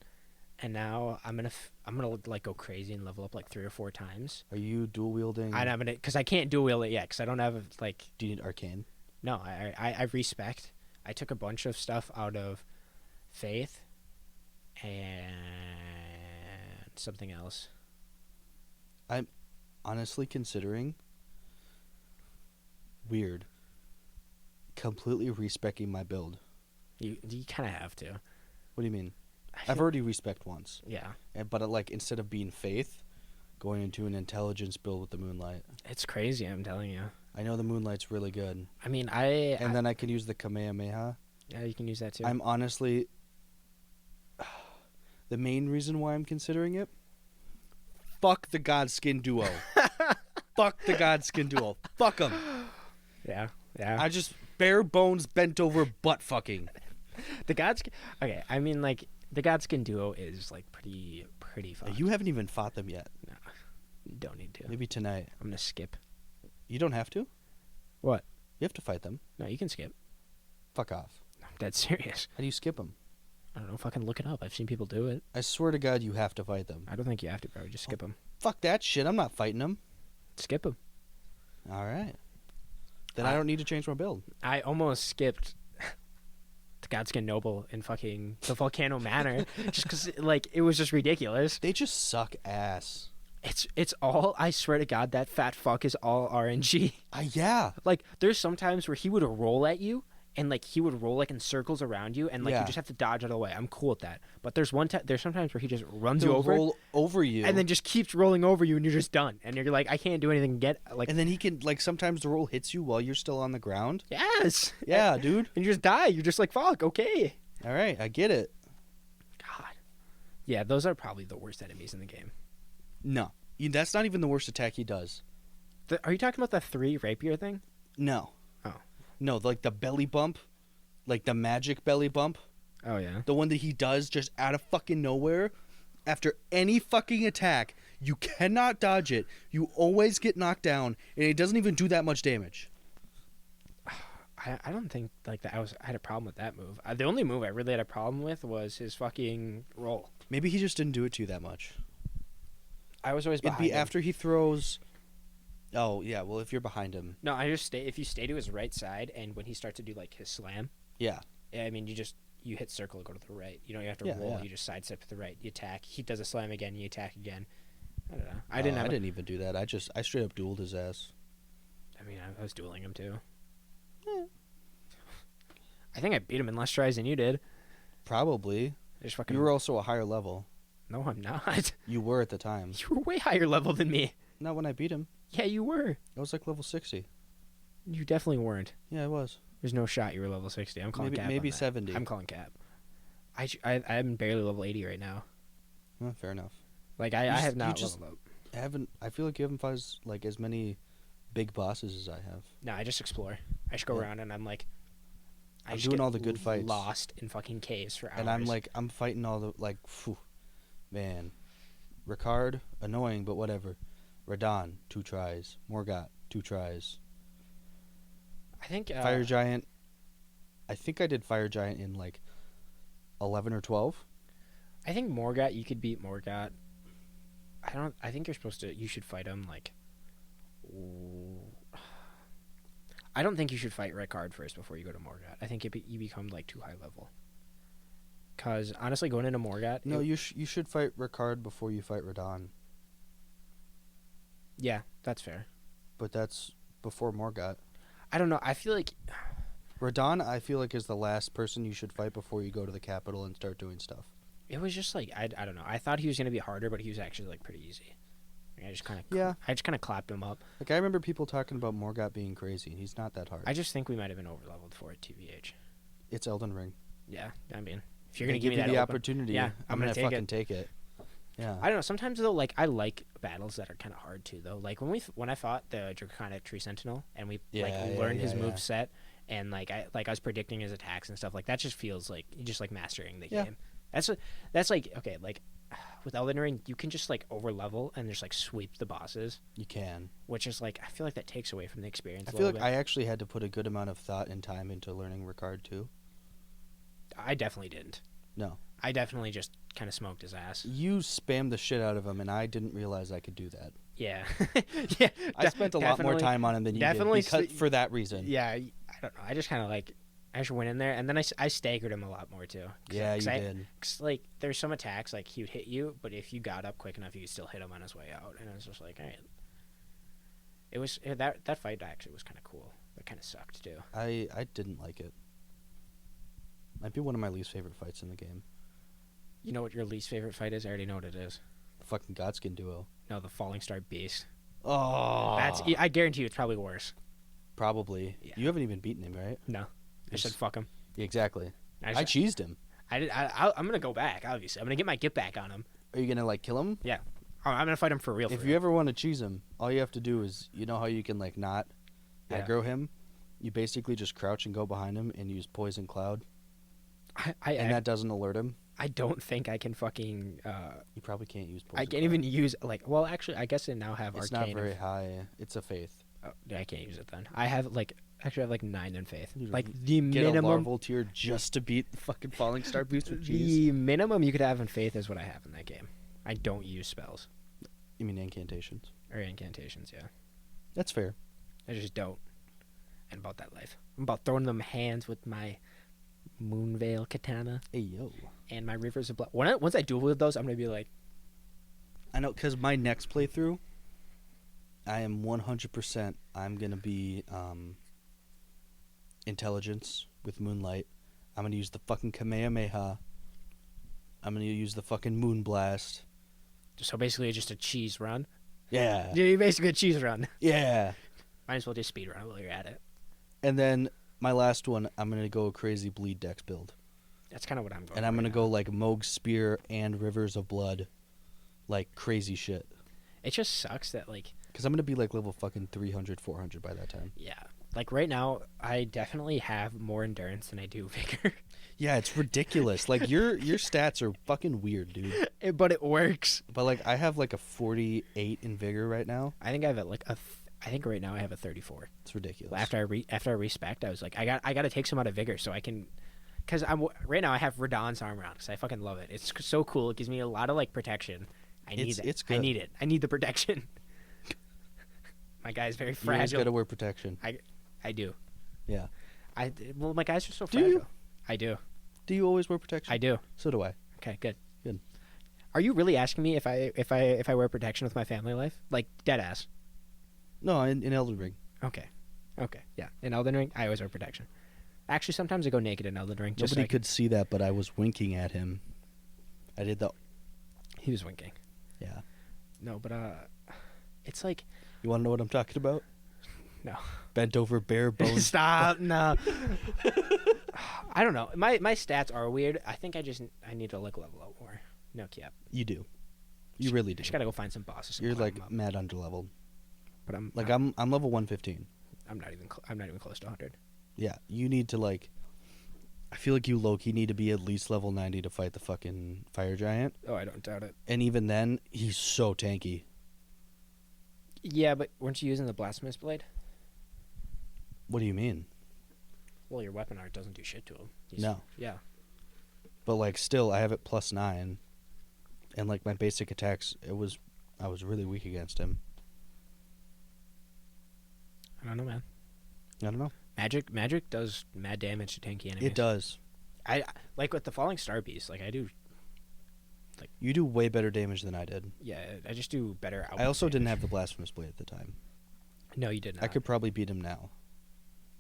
and now I'm gonna like go crazy and level up like 3 or 4 times. Are you dual wielding? And I'm gonna because I can't dual wield it yet because I don't have like Do you need arcane? no I respect. I took a bunch of stuff out of Faith and something else. Honestly, considering weird. Completely respecking my build. You kind of have to. What do you mean? I I've feel- already respect once, Yeah, but like instead of being faith, going into an intelligence build with the moonlight. it's crazy. I'm telling you. I know the moonlight's really good, I mean, and then I can use the Kamehameha. yeah, you can use that too. I'm honestly the main reason why I'm considering it. Fuck the Godskin duo. Fuck the Godskin duo. Fuck them. yeah. I just bare bones bent over butt fucking. The Godskin. Okay, I mean, like the Godskin duo is like pretty fun. You haven't even fought them yet. No, don't need to. Maybe tonight. I'm gonna skip. You don't have to. What? You have to fight them. No, you can skip. Fuck off. I'm dead serious. How do you skip them? I don't know. Fucking look it up. I've seen people do it. I swear to God, you have to fight them. I don't think you have to, bro. Just skip them. Fuck that shit. I'm not fighting them. Skip them. All right. Then I don't need to change my build. I almost skipped the Godskin Noble in fucking the Volcano Manor just because, like, it was just ridiculous. They just suck ass. It's all, I swear to God, that fat fuck is all RNG. Yeah. Like, there's sometimes where he would roll at you, and, like, he would roll, like, in circles around you, and, like, Yeah. you just have to dodge out of the way. I'm cool with that. But there's sometimes where he just runs you He'll over, roll over you. and then just keeps rolling over you, and you're just done. And you're like, I can't do anything to get, like... And then he can, like, sometimes the roll hits you while you're still on the ground. Yes! Yeah, dude. And you just die. You're just like, fuck, okay. All right, I get it. God. Yeah, those are probably the worst enemies in the game. No. That's not even the worst attack he does. Are you talking about the 3 rapier thing? No. Oh. No, like the belly bump. Like the magic belly bump. Oh, yeah? The one that he does just out of fucking nowhere. After any fucking attack, you cannot dodge it. You always get knocked down, and it doesn't even do that much damage. I don't think, like, that I had a problem with that move. The only move I really had a problem with was his fucking roll. Maybe he just didn't do it to you that much. I was always It'd behind be him. after he throws... Oh, yeah, well, if you're behind him. No, I just stay. If you stay to his right side, and when he starts to do, like, his slam, Yeah. I mean, you hit circle and go to the right. You don't have to Yeah, roll. yeah. You just sidestep to the right. You attack. He does a slam again. You attack again. I don't know. I didn't even do that. I straight up dueled his ass. I mean, I was dueling him too. Eh. I think I beat him in less tries than you did. Probably. I just fucking. You were also a higher level. No, I'm not. You were at the time. You were way higher level than me. Not when I beat him. Yeah, you were. I was like level 60. You definitely weren't. Yeah, I was. There's no shot you were level 60. I'm calling cap. Maybe on that. 70. I'm calling cap. I'm barely level 80 right now. Well, fair enough. Like I have not just leveled up. I feel like you haven't fought like as many big bosses as I have. No, I just explore. I just go Yeah. around and I'm like, I'm just doing get all the good fights. Lost in fucking caves for hours. And I'm fighting all the like, phew, man. Ricard, annoying, but whatever. Radon, 2 tries. Morgot, 2 tries. I think Fire Giant. I think I did Fire Giant in like 11 or 12. I think Morgot, you could beat Morgot. I think you're supposed to. You should fight him like. I don't think you should fight Ricard first before you go to Morgot. I think you become like too high level. Cause honestly, going into Morgot. No, you should fight Ricard before you fight Radon. Yeah, that's fair. But that's before Morgot. I don't know. I feel like Radon, I feel like, is the last person you should fight before you go to the capital and start doing stuff. it was just like I don't know. I thought he was gonna be harder, but he was actually like pretty easy. Like, I just kind of clapped him up. Like, I remember people talking about Morgot being crazy. He's not that hard. I just think we might have been overleveled for it, TBH. It's Elden Ring. Yeah, I mean, if you're gonna They give me you that the open- opportunity, yeah, I'm gonna take fucking it. take it. Yeah. I don't know. Sometimes though, like I like battles that are kind of hard too, though. Like when I fought the Draconic Tree Sentinel and we learned his move set and like I was predicting his attacks and stuff like that. Just feels like you just like mastering the game. That's like okay. Like with Elden Ring, you can just like over level and just like sweep the bosses, You can. which is like I feel like that takes away from the experience. I a feel like little I actually had to put a good amount of thought and time into learning Ricard too. I definitely didn't. No. I definitely just kind of smoked his ass. You spammed the shit out of him, and I didn't realize I could do that. Yeah, yeah. I spent a lot more time on him than you definitely did for that reason. Yeah, I don't know. I just kind of like I just went in there and then I staggered him a lot more too. Yeah, you did. 'Cause, like there's some attacks like he would hit you, but if you got up quick enough, you could still hit him on his way out. And I was just like, all right. It was that fight actually was kind of cool. It kind of sucked too. I didn't like it. Might be one of my least favorite fights in the game. You know what your least favorite fight is? I already know what it is. The fucking Godskin duo. No, the Falling Star Beast. Oh. I guarantee you it's probably worse. Probably. Yeah. You haven't even beaten him, right? No, I said fuck him. Exactly. I I cheesed him. I'm gonna go back. Obviously, I'm gonna get my get back on him. Are you gonna like kill him? Yeah, I'm gonna fight him for real. If you ever want to cheese him, all you have to do is, you know how you can like not aggro him? You basically just crouch and go behind him and use Poison Cloud. And that doesn't alert him. I don't think I can fucking. You probably can't use Poison I can't Cloud. even use like. Well, actually, I guess I now have It's Arcane. not very high. It's a faith. Oh, yeah, I can't use it then. I have like Actually, I have like 9 in faith. You Like the Get a minimum. larval tier just to beat the fucking falling star boost with cheese. The minimum you could have in faith is what I have in that game. I don't use spells You mean incantations? or incantations. Yeah, That's fair. I just don't. And about that life, I'm about throwing them hands with my Moonveil katana Hey yo. and my Rivers of Blood. Once I duel with those, I'm gonna be like, I know, because my next playthrough, I am 100%. I'm gonna be intelligence with Moonlight. I'm gonna use the fucking Kamehameha. I'm gonna use the fucking Moonblast. so basically just a cheese run. Yeah. Yeah, basically a cheese run. Yeah. Might as well just speed run while you're at it. And then my last one, I'm gonna go crazy bleed dex build, That's kind of what I'm going. and I'm right gonna now. go like Moog Spear and Rivers of Blood, like crazy shit. It just sucks that like, Because I'm gonna be like level fucking 300, 400 by that time. yeah, like right now I definitely have more endurance than I do vigor. Yeah, it's ridiculous. Like your stats are fucking weird, dude. But it works. But like I have like a 48 in vigor right now. I think I have I think right now I have a 34. It's ridiculous. Well, after I respec, I was like, I got to take some out of vigor so I can, because right now I have Radahn's armor on because I fucking love it. It's so cool. It gives me a lot of like protection. I need it. It's I good. need it. I need the protection. My guy's very You always fragile. gotta wear protection. I do. Yeah. Well, my guys are so Do fragile. you? I do. Do you always wear protection? I do. So do I. Okay, good. Good. Are you really asking me if I wear protection with my family life? Like dead ass. No, in Elden Ring. Okay. Yeah. In Elden Ring, I always wear protection. Actually, sometimes I go naked in Elden Ring. Just Nobody so I could see that, but I was winking at him. I did the. He was winking. Yeah. No, but it's like You want to know what I'm talking about? no. Bent over bare bones. Stop. No. I don't know. My stats are weird. I think I need to like level up more. No cap. You do. You really I do. just gotta go find some bosses. And You're climb like them up. mad underleveled. But I'm Like I'm level 115. I'm not even close to 100. Yeah, you need to like. I feel like you low-key need to be at least level 90 to fight the fucking fire giant, Oh, I don't doubt it. and even then, he's so tanky. Yeah, but weren't you using the blasphemous blade? What do you mean? Well, your weapon art doesn't do shit to him. No. Yeah. But like, still, I have it +9, and like my basic attacks, I was really weak against him. I don't know, man. I don't know. Magic does mad damage to tanky enemies. It does. I like with the falling star beast. Like I do. You do way better damage than I did. Yeah, I just do better. I also damage. didn't have the blasphemous blade at the time. No, you did not. I could probably beat him now.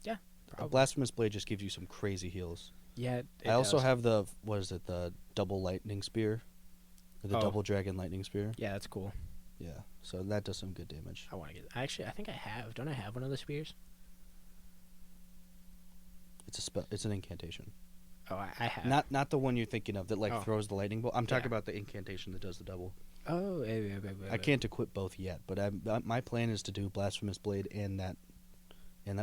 Yeah. The Probably. blasphemous blade just gives you some crazy heals. Yeah. I also have the the double lightning spear, or the Oh. double dragon lightning spear. Yeah, that's cool. Yeah, so that does some good damage. I want to get. Actually, I think I have. Don't I have one of the spears? It's a spell. It's an incantation. Oh, I have. Not the one you're thinking of that like Oh. throws the lightning bolt. I'm talking Yeah. about the incantation that does the double. Oh, I can't equip both yet, but my plan is to do blasphemous blade and that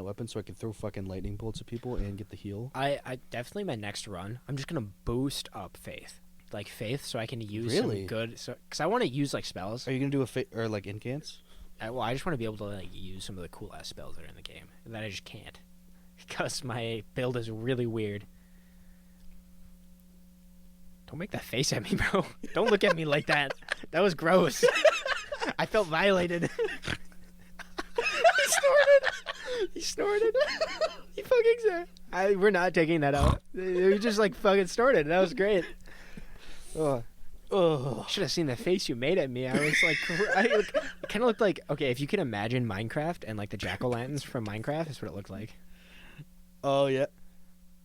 weapon, so I can throw fucking lightning bolts at people and get the heal. I definitely my next run. I'm just gonna boost up faith, like faith, so I can use Really? some good. So, because I want to use like spells. Are you gonna do or like incants? I just want to be able to like use some of the cool ass spells that are in the game that I just can't, because my build is really weird. Don't make that face at me, bro. Don't look at me like that. That was gross. I felt violated. He snorted. He fucking said. We're not taking that out. We just like fucking snorted. That was great. Oh. Ugh. Should have seen the face you made at me. I was like, it kind of looked like, okay, if you can imagine Minecraft and like the jack-o'-lanterns from Minecraft, is what it looked like. Oh yeah.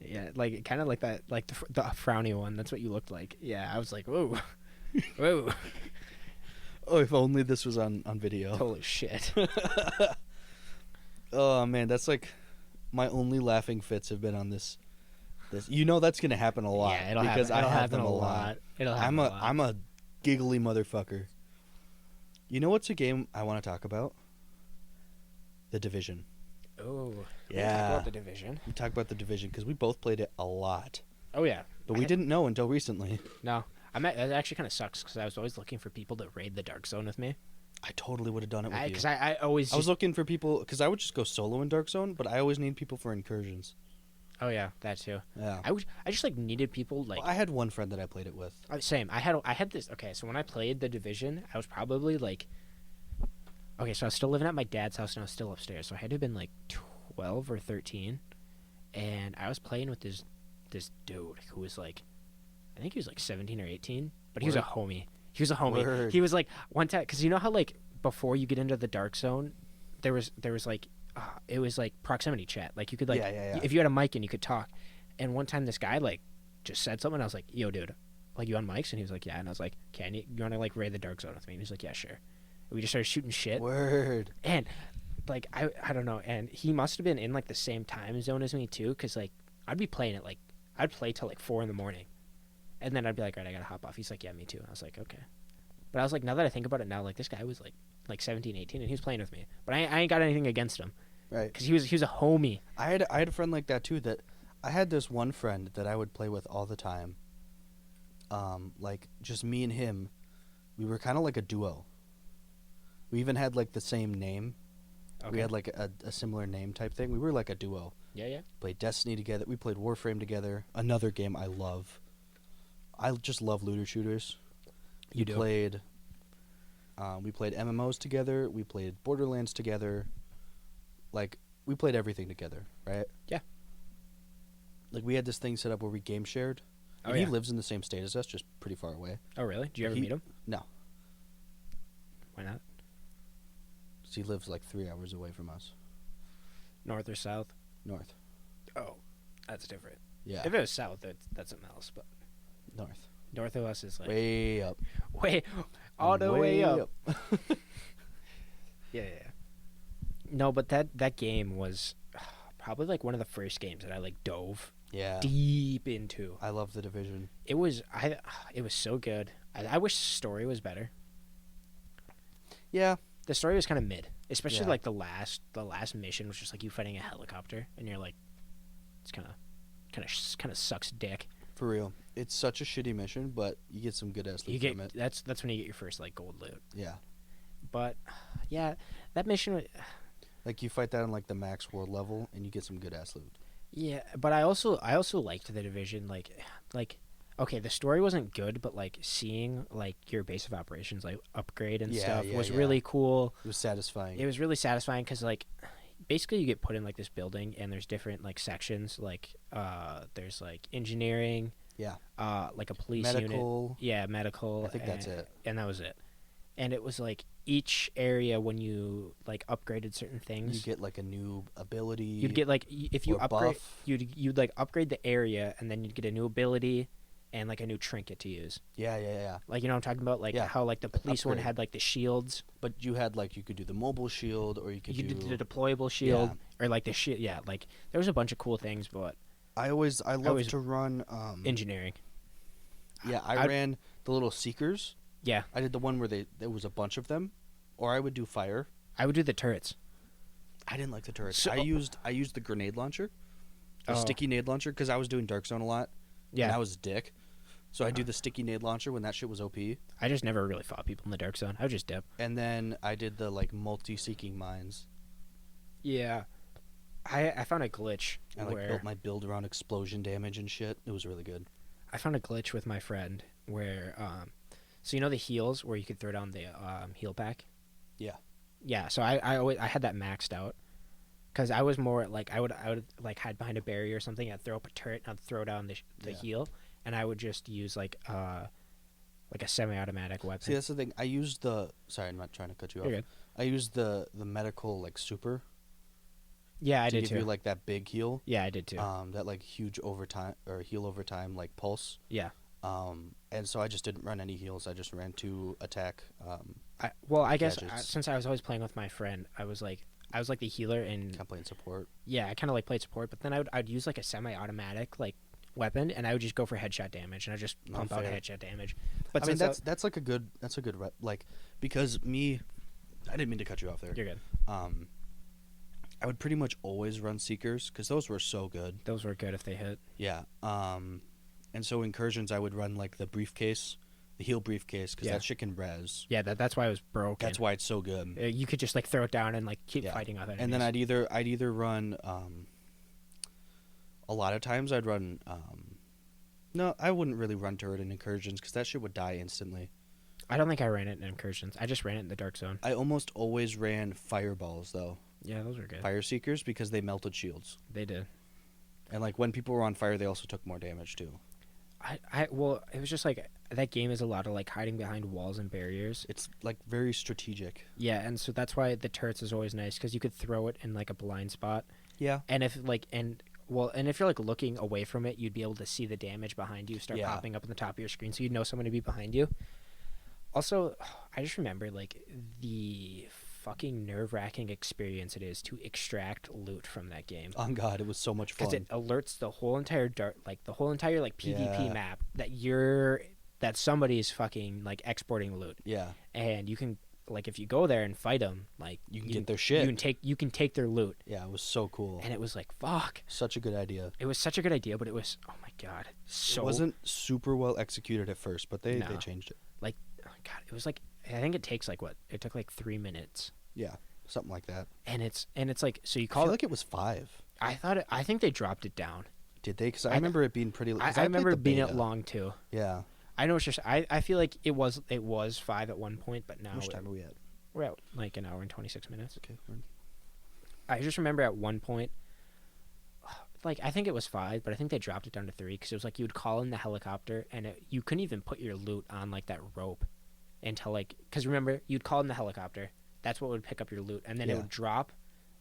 Yeah, like kind of like that, like the frowny one. That's what you looked like. Yeah, I was like, whoa, whoa, Oh, if only this was on video. holy shit. Oh man, that's like my only laughing fits have been on this. You know that's gonna happen a lot. Yeah, it'll because happen. I It'll have them happen a lot. It'll happen a lot. I'm a giggly motherfucker. You know what's a game I want to talk about? The Division. Oh, Yeah. Talk about the Division. We talk about the Division because we both played it a lot, Oh yeah, but we didn't know until recently. No, it actually kind of sucks because I was always looking for people to raid the Dark Zone with me. I totally would have done it with you. Because I always I was looking for people because I would just go solo in Dark Zone, but I always need people for incursions. oh yeah, that too. Yeah. I just like needed people like Well, I had one friend that I played it with. same. I had this. Okay, so when I played the Division, I was probably like, okay, so I was still living at my dad's house and I was still upstairs, so I had to have been like 12 or 13, and I was playing with this dude who was like, I think he was like 17 or 18, but he was a homie. He was a homie. Word. He was like one time because you know how like before you get into the Dark Zone, there was like it was like proximity chat. Like you could like if you had a mic and you could talk. And one time this guy like just said something. And I was like, "Yo, dude, like you on mics?" And he was like, "Yeah." And I was like, "Can you want to like raid the Dark Zone with me?" And he's like, "Yeah, sure." And we just started shooting shit. Word. And like I don't know. And he must have been in like the same time zone as me too, because like I'd be playing it like I'd play till like 4 a.m. And then I'd be like, all right, I gotta hop off. He's like, yeah, me too. I was like, okay. But I was like, now that I think about it now, like this guy was like 17, 18, and he was playing with me. But I ain't got anything against him. Right. Because he was a homie. I had a friend like that too. That I had this one friend that I would play with all the time. Like just me and him, we were kind of like a duo. We even had like the same name. Okay. We had like a similar name type thing. We were like a duo. Yeah, yeah. Played Destiny together. We played Warframe together. Another game I love. I just love looter shooters. You do? We played MMOs together. We played Borderlands together. Like, we played everything together, right? Yeah. Like, we had this thing set up where we game shared. Oh, And yeah. he lives in the same state as us, just pretty far away. Oh, really? Did you ever He- meet him? No. Why not? 'Cause he lives like 3 hours away from us. North or south? North. Oh, that's different. Yeah. If it was south, that's something else. But North. north of us is like Way up. way all the way up. Yeah. Yeah. No, but that game was probably like one of the first games that I like dove Yeah. deep into. I love The Division. It was so good. I wish the story was better. Yeah. The story was kind of mid, especially Yeah. like the last mission was just like you fighting a helicopter, and you're like, it's kind of sucks dick. For real. It's such a shitty mission, but you get some good ass loot from it. That's when you get your first like gold loot. Yeah. But yeah, that mission. Like, you fight that on, like, the max world level, and you get some good ass loot. Yeah, but I also liked the Division. Like, okay, the story wasn't good, but like seeing like your base of operations like upgrade and stuff was really cool. It was satisfying. It was really satisfying because like basically you get put in like this building and there's different like sections. Like there's like engineering. Yeah. Like a police Medical. unit. Yeah, medical. I think that's it. And that was it. And it was like each area when you like upgraded certain things, You get, like, a new ability. you'd get like if you or upgrade, buff. you'd like upgrade the area, and then you'd get a new ability and like a new trinket to use. Yeah. Like, you know what I'm talking about? Like Yeah. how like the police one Upgrade. had like the shields. But you had, like, you could do the mobile shield, or you could You do... did the deployable shield, or like the shit. Yeah, like there was a bunch of cool things, but I love always- to run... engineering. Yeah, I I'd- ran the little Seekers. Yeah, I did the one where there was a bunch of them. Or I would do fire. I would do the turrets. I didn't like the turrets. So- I used the grenade launcher. The Oh. sticky nade launcher, because I was doing Dark Zone a lot. Yeah, And I was a dick. So I do the sticky nade launcher when that shit was OP. I just never really fought people in the dark zone. I would just dip. And then I did the, like, multi-seeking mines. Yeah, I found a glitch I, like, where built my build around explosion damage and shit. It was really good. I found a glitch with my friend where so you know the heals where you could throw down the heal pack. Yeah. Yeah, so I had that maxed out because I was more like I would like hide behind a barrier or something. I'd throw up a turret and I'd throw down the Yeah. heal, and I would just use like a semi-automatic weapon. See, that's the thing. I used the... Sorry, I'm not trying to cut you off. You're good. I used the medical, like, super. Yeah, I to did give too. you, like, that big heal. Yeah, I did too. That, like, huge overtime... Or heal overtime, like, pulse. Yeah. And so I just didn't run any heals. I just ran to attack. I guess gadgets. since I was always playing with my friend, I was like the healer, and Can't play in support. yeah, I kind of like played support. But then I'd use like a semi-automatic like weapon, and I would just go for headshot damage, and I just pump out fair. headshot damage. But I mean, since that's like a good rep. Like, because I didn't mean to cut you off there. you're good. I would pretty much always run Seekers because those were so good. Those were good if they hit. Yeah. And so incursions, I would run like the briefcase the heal briefcase, because Yeah. that shit can res. Yeah, that's why it was broken. That's why it's so good. You could just like throw it down and like keep Yeah. fighting off enemies. And then I'd either run. A lot of times I'd run. No, I wouldn't really run turret in incursions because that shit would die instantly. I don't think I ran it in incursions. I just ran it in the dark zone. I almost always ran fireballs though, Yeah, those were good. fire seekers, because they melted shields. They did. And like when people were on fire, they also took more damage too. Well, it was just like that game is a lot of like hiding behind walls and barriers. It's like very strategic. Yeah, and so that's why the turrets is always nice because you could throw it in like a blind spot, Yeah. and if you're like looking away from it, you'd be able to see the damage behind you start Yeah. popping up on the top of your screen, so you'd know someone to be behind you. Also, I just remember like the fucking nerve-wracking experience it is to extract loot from that game. On God, it was so much Because fun. it alerts the whole entire PvP Yeah. map that somebody's fucking like exporting loot, Yeah. and you can like if you go there and fight them, like You can get their shit. you can take their loot, Yeah, it was so cool. and it was like fuck. Such a good idea. It was such a good idea, but it was oh my god, so It wasn't super well executed at first, but they No. changed it. oh my god, it was like I think it takes like what it took like 3 minutes, Yeah, something like that. and it's like so you I call feel it. like it was 5. I think they dropped it down. Did they? Because I I- remember it being pretty. 'cause I played remember the it being beta. it long too. Yeah. I know it's just I feel like it was 5 at one point, but now How much time are we at? we're at like an hour and 26 minutes. Okay. I just remember at one point, like I think it was 5, but I think they dropped it down to 3 because it was like you would call in the helicopter and you couldn't even put your loot on like that rope until like because remember you'd call in the helicopter, that's what would pick up your loot, and then it Yeah. would drop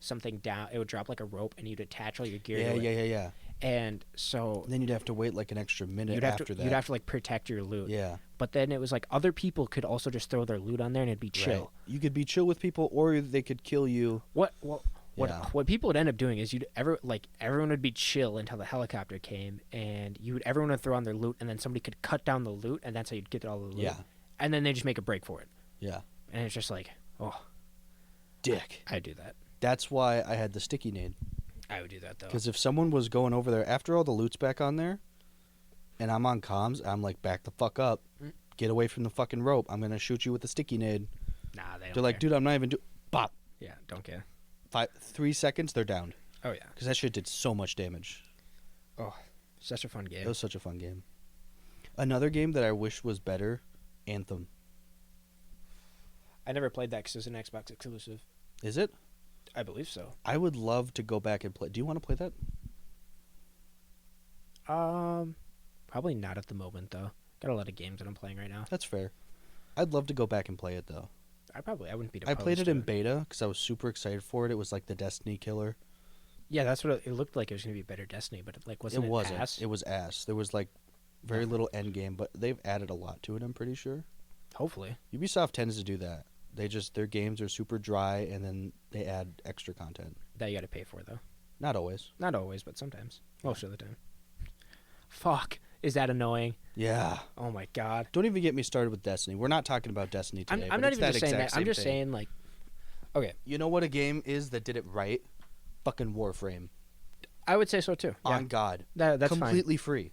something down. It would drop like a rope, and you'd attach all your gear. Yeah, to it. yeah. And so And then you'd have to wait like an extra minute you'd have after to that. you'd have to like protect your loot. Yeah. But then it was like other people could also just throw their loot on there and it'd be chill. Right. You could be chill with people, or they could kill you. What Yeah. what people would end up doing is everyone would be chill until the helicopter came, and everyone would throw on their loot, and then somebody could cut down the loot, and that's how you'd get all the loot. Yeah. And then they just make a break for it, Yeah. and it's just like, oh, Dick. I do that. That's why I had the sticky nade. I would do that though. Because if someone was going over there after all the loot's back on there, and I'm on comms, I'm like, back the fuck up, Mm. get away from the fucking rope. I'm gonna shoot you with the sticky nade. Nah, they don't. They're like, care. dude, I'm not even bop. Yeah, don't care. 3 seconds, they're downed. Oh yeah, Because that shit did so much damage. such a fun game. It was such a fun game. Another game that I wish was better, Anthem. I never played that because it was an Xbox exclusive. Is it? I believe so. I would love to go back and play. Do you want to play that? Probably not at the moment though. Got a lot of games that I'm playing right now. That's fair. I'd love to go back and play it though. I wouldn't be. I played opposed it to in beta because I was super excited for it. It was like the Destiny killer. Yeah, that's what it looked like. It was gonna be a better Destiny, but it wasn't. It wasn't. Ass? It was ass. There was like very little end game, but they've added a lot to it. I'm pretty sure. Hopefully. Ubisoft tends to do that. Their games are super dry, and then they add extra content. That you got to pay for though. Not always. Not always, but sometimes. Most of the time. Fuck. Is that annoying? Yeah. Oh my god. Don't even get me started with Destiny. We're not talking about Destiny today. I'm but not it's even just saying exact that. I'm same just thing. saying like. Okay, You know what a game is that did it right? Fucking Warframe. I would say so too. Yeah, On God. that's Completely free.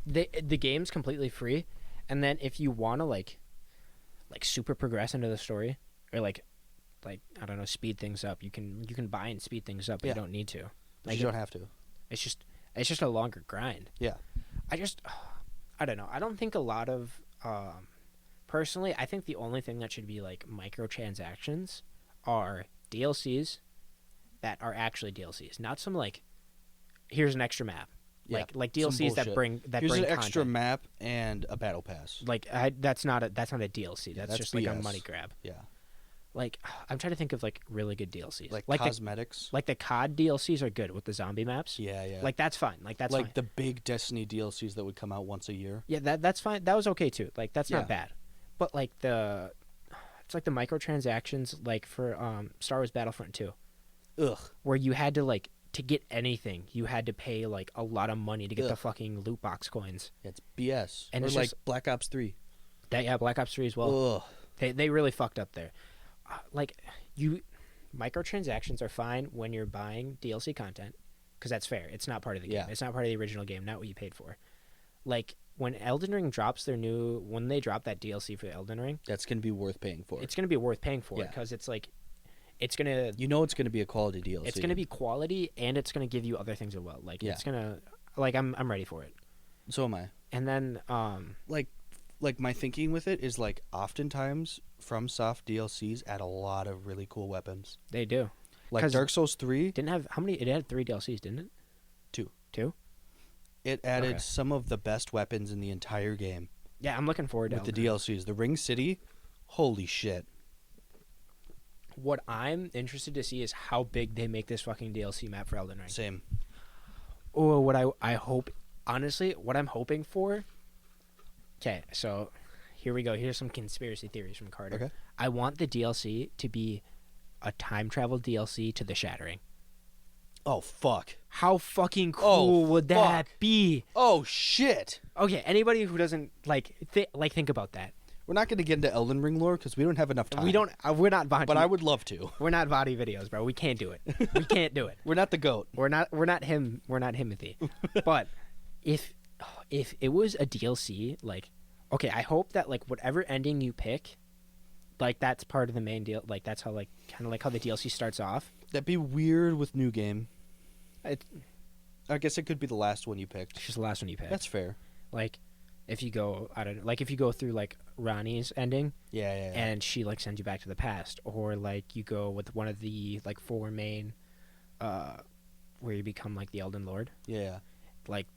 fine. The game's completely free, and then if you want to like super progress into the story or like I don't know, speed things up, you can buy and speed things up, but Yeah. you don't need to. But Like you don't have to. it's just a longer grind. Yeah. I don't know. I don't think a lot of personally, I think the only thing that should be like microtransactions are DLCs that are actually DLCs, not some like here's an extra map. Yeah. Like Some DLCs that bullshit. bring Here's bring an extra content. map and a battle pass. Like that's not a DLC. Yeah, That's that's just like a BS. money grab. Yeah. Like I'm trying to think of like really good DLCs. Like the cosmetics. COD DLCs are good with the zombie maps. Yeah, yeah. Like that's fine. Like that's like fine. the big Destiny DLCs that would come out once a year. Yeah, that's fine. That was okay too. Like that's Yeah. not bad. But like it's like the microtransactions like for Star Wars Battlefront 2 Ugh. where you had to like to get anything, you had to pay like a lot of money to get the Ugh. fucking loot box coins. It's BS. And or it's like just- Black Ops 3. Black Ops 3 as well. Ugh. They really fucked up there. Microtransactions are fine when you're buying DLC content because that's fair. It's not part of the game. Yeah. It's not part of the original game. Not what you paid for. Like when Elden Ring drops when they drop that DLC for Elden Ring, That's gonna be worth paying for. it's gonna be worth paying for Yeah. because it's like, it's gonna It's gonna be a quality DLC. it's gonna be quality and it's gonna give you other things as well. Like Yeah. it's gonna like I'm ready for it. So am I. And then Like my thinking with it is like oftentimes FromSoft DLCs add a lot of really cool weapons. they do. Like 'Cause Dark Souls 3, Didn't have how many? It had 3 DLCs, didn't it? Two. it added Okay. some of the best weapons in the entire game Yeah, I'm looking forward to with the Elden Ring. DLCs. The Ring City, holy shit. What I'm interested to see is how big they make this fucking DLC map for Elden Ring. Same. Oh, what I hope, honestly, what I'm hoping for. Okay, so here we go. Here's some conspiracy theories from Carter. Okay. I want the DLC to be a time travel DLC to The Shattering. Oh fuck. How fucking Oh, cool would that fuck. be? Oh shit. Okay, anybody who doesn't think about that. We're not going to get into Elden Ring lore because we don't have enough time. We don't. We're not Vadi. But I would love to. We're not Vadi videos, bro. We can't do it. We can't do it. We're not the goat. We're not him. We're not Himothy. But if it was a DLC, like, okay, I hope that like whatever ending you pick, like that's part of the main deal. Like that's how like kind of like how the DLC starts off. That'd be weird with New Game. It's I guess it could be the last one you picked. just the last one you pick. That's fair. Like if you go, I don't know, like if you go through like Ronnie's ending Yeah. and she like sends you back to the past, or like you go with one of the like 4 main, where you become like the Elden Lord, Yeah. like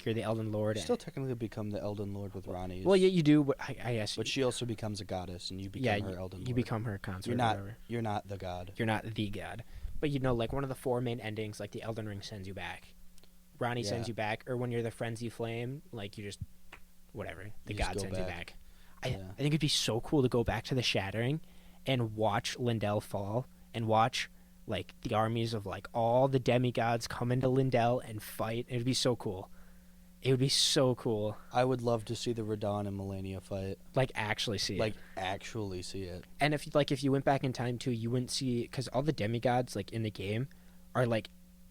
you're the Elden Lord. You still technically become the Elden Lord with Ronnie. Well, yeah, you do. But I guess. But she also becomes a goddess, and you become yeah, her Elden Lord. you become her consort. You're or not. whatever. You're not the god. You're not the god, but you know, like one of the 4 main endings, like the Elden Ring sends you back. Ronnie sends Yeah. you back, or when you're the Frenzy Flame, like you just whatever the You just god go sends you back. back. Yeah. I think it'd be so cool to go back to the Shattering, and watch Lindell fall, and watch like the armies of like all the demigods come into Lindell and fight. It'd be so cool. It would be so cool. I would love to see the Radon and Melania fight. Like actually see Like it. actually see it. And if you went back in time too, you wouldn't see, because all the demigods like in the game are like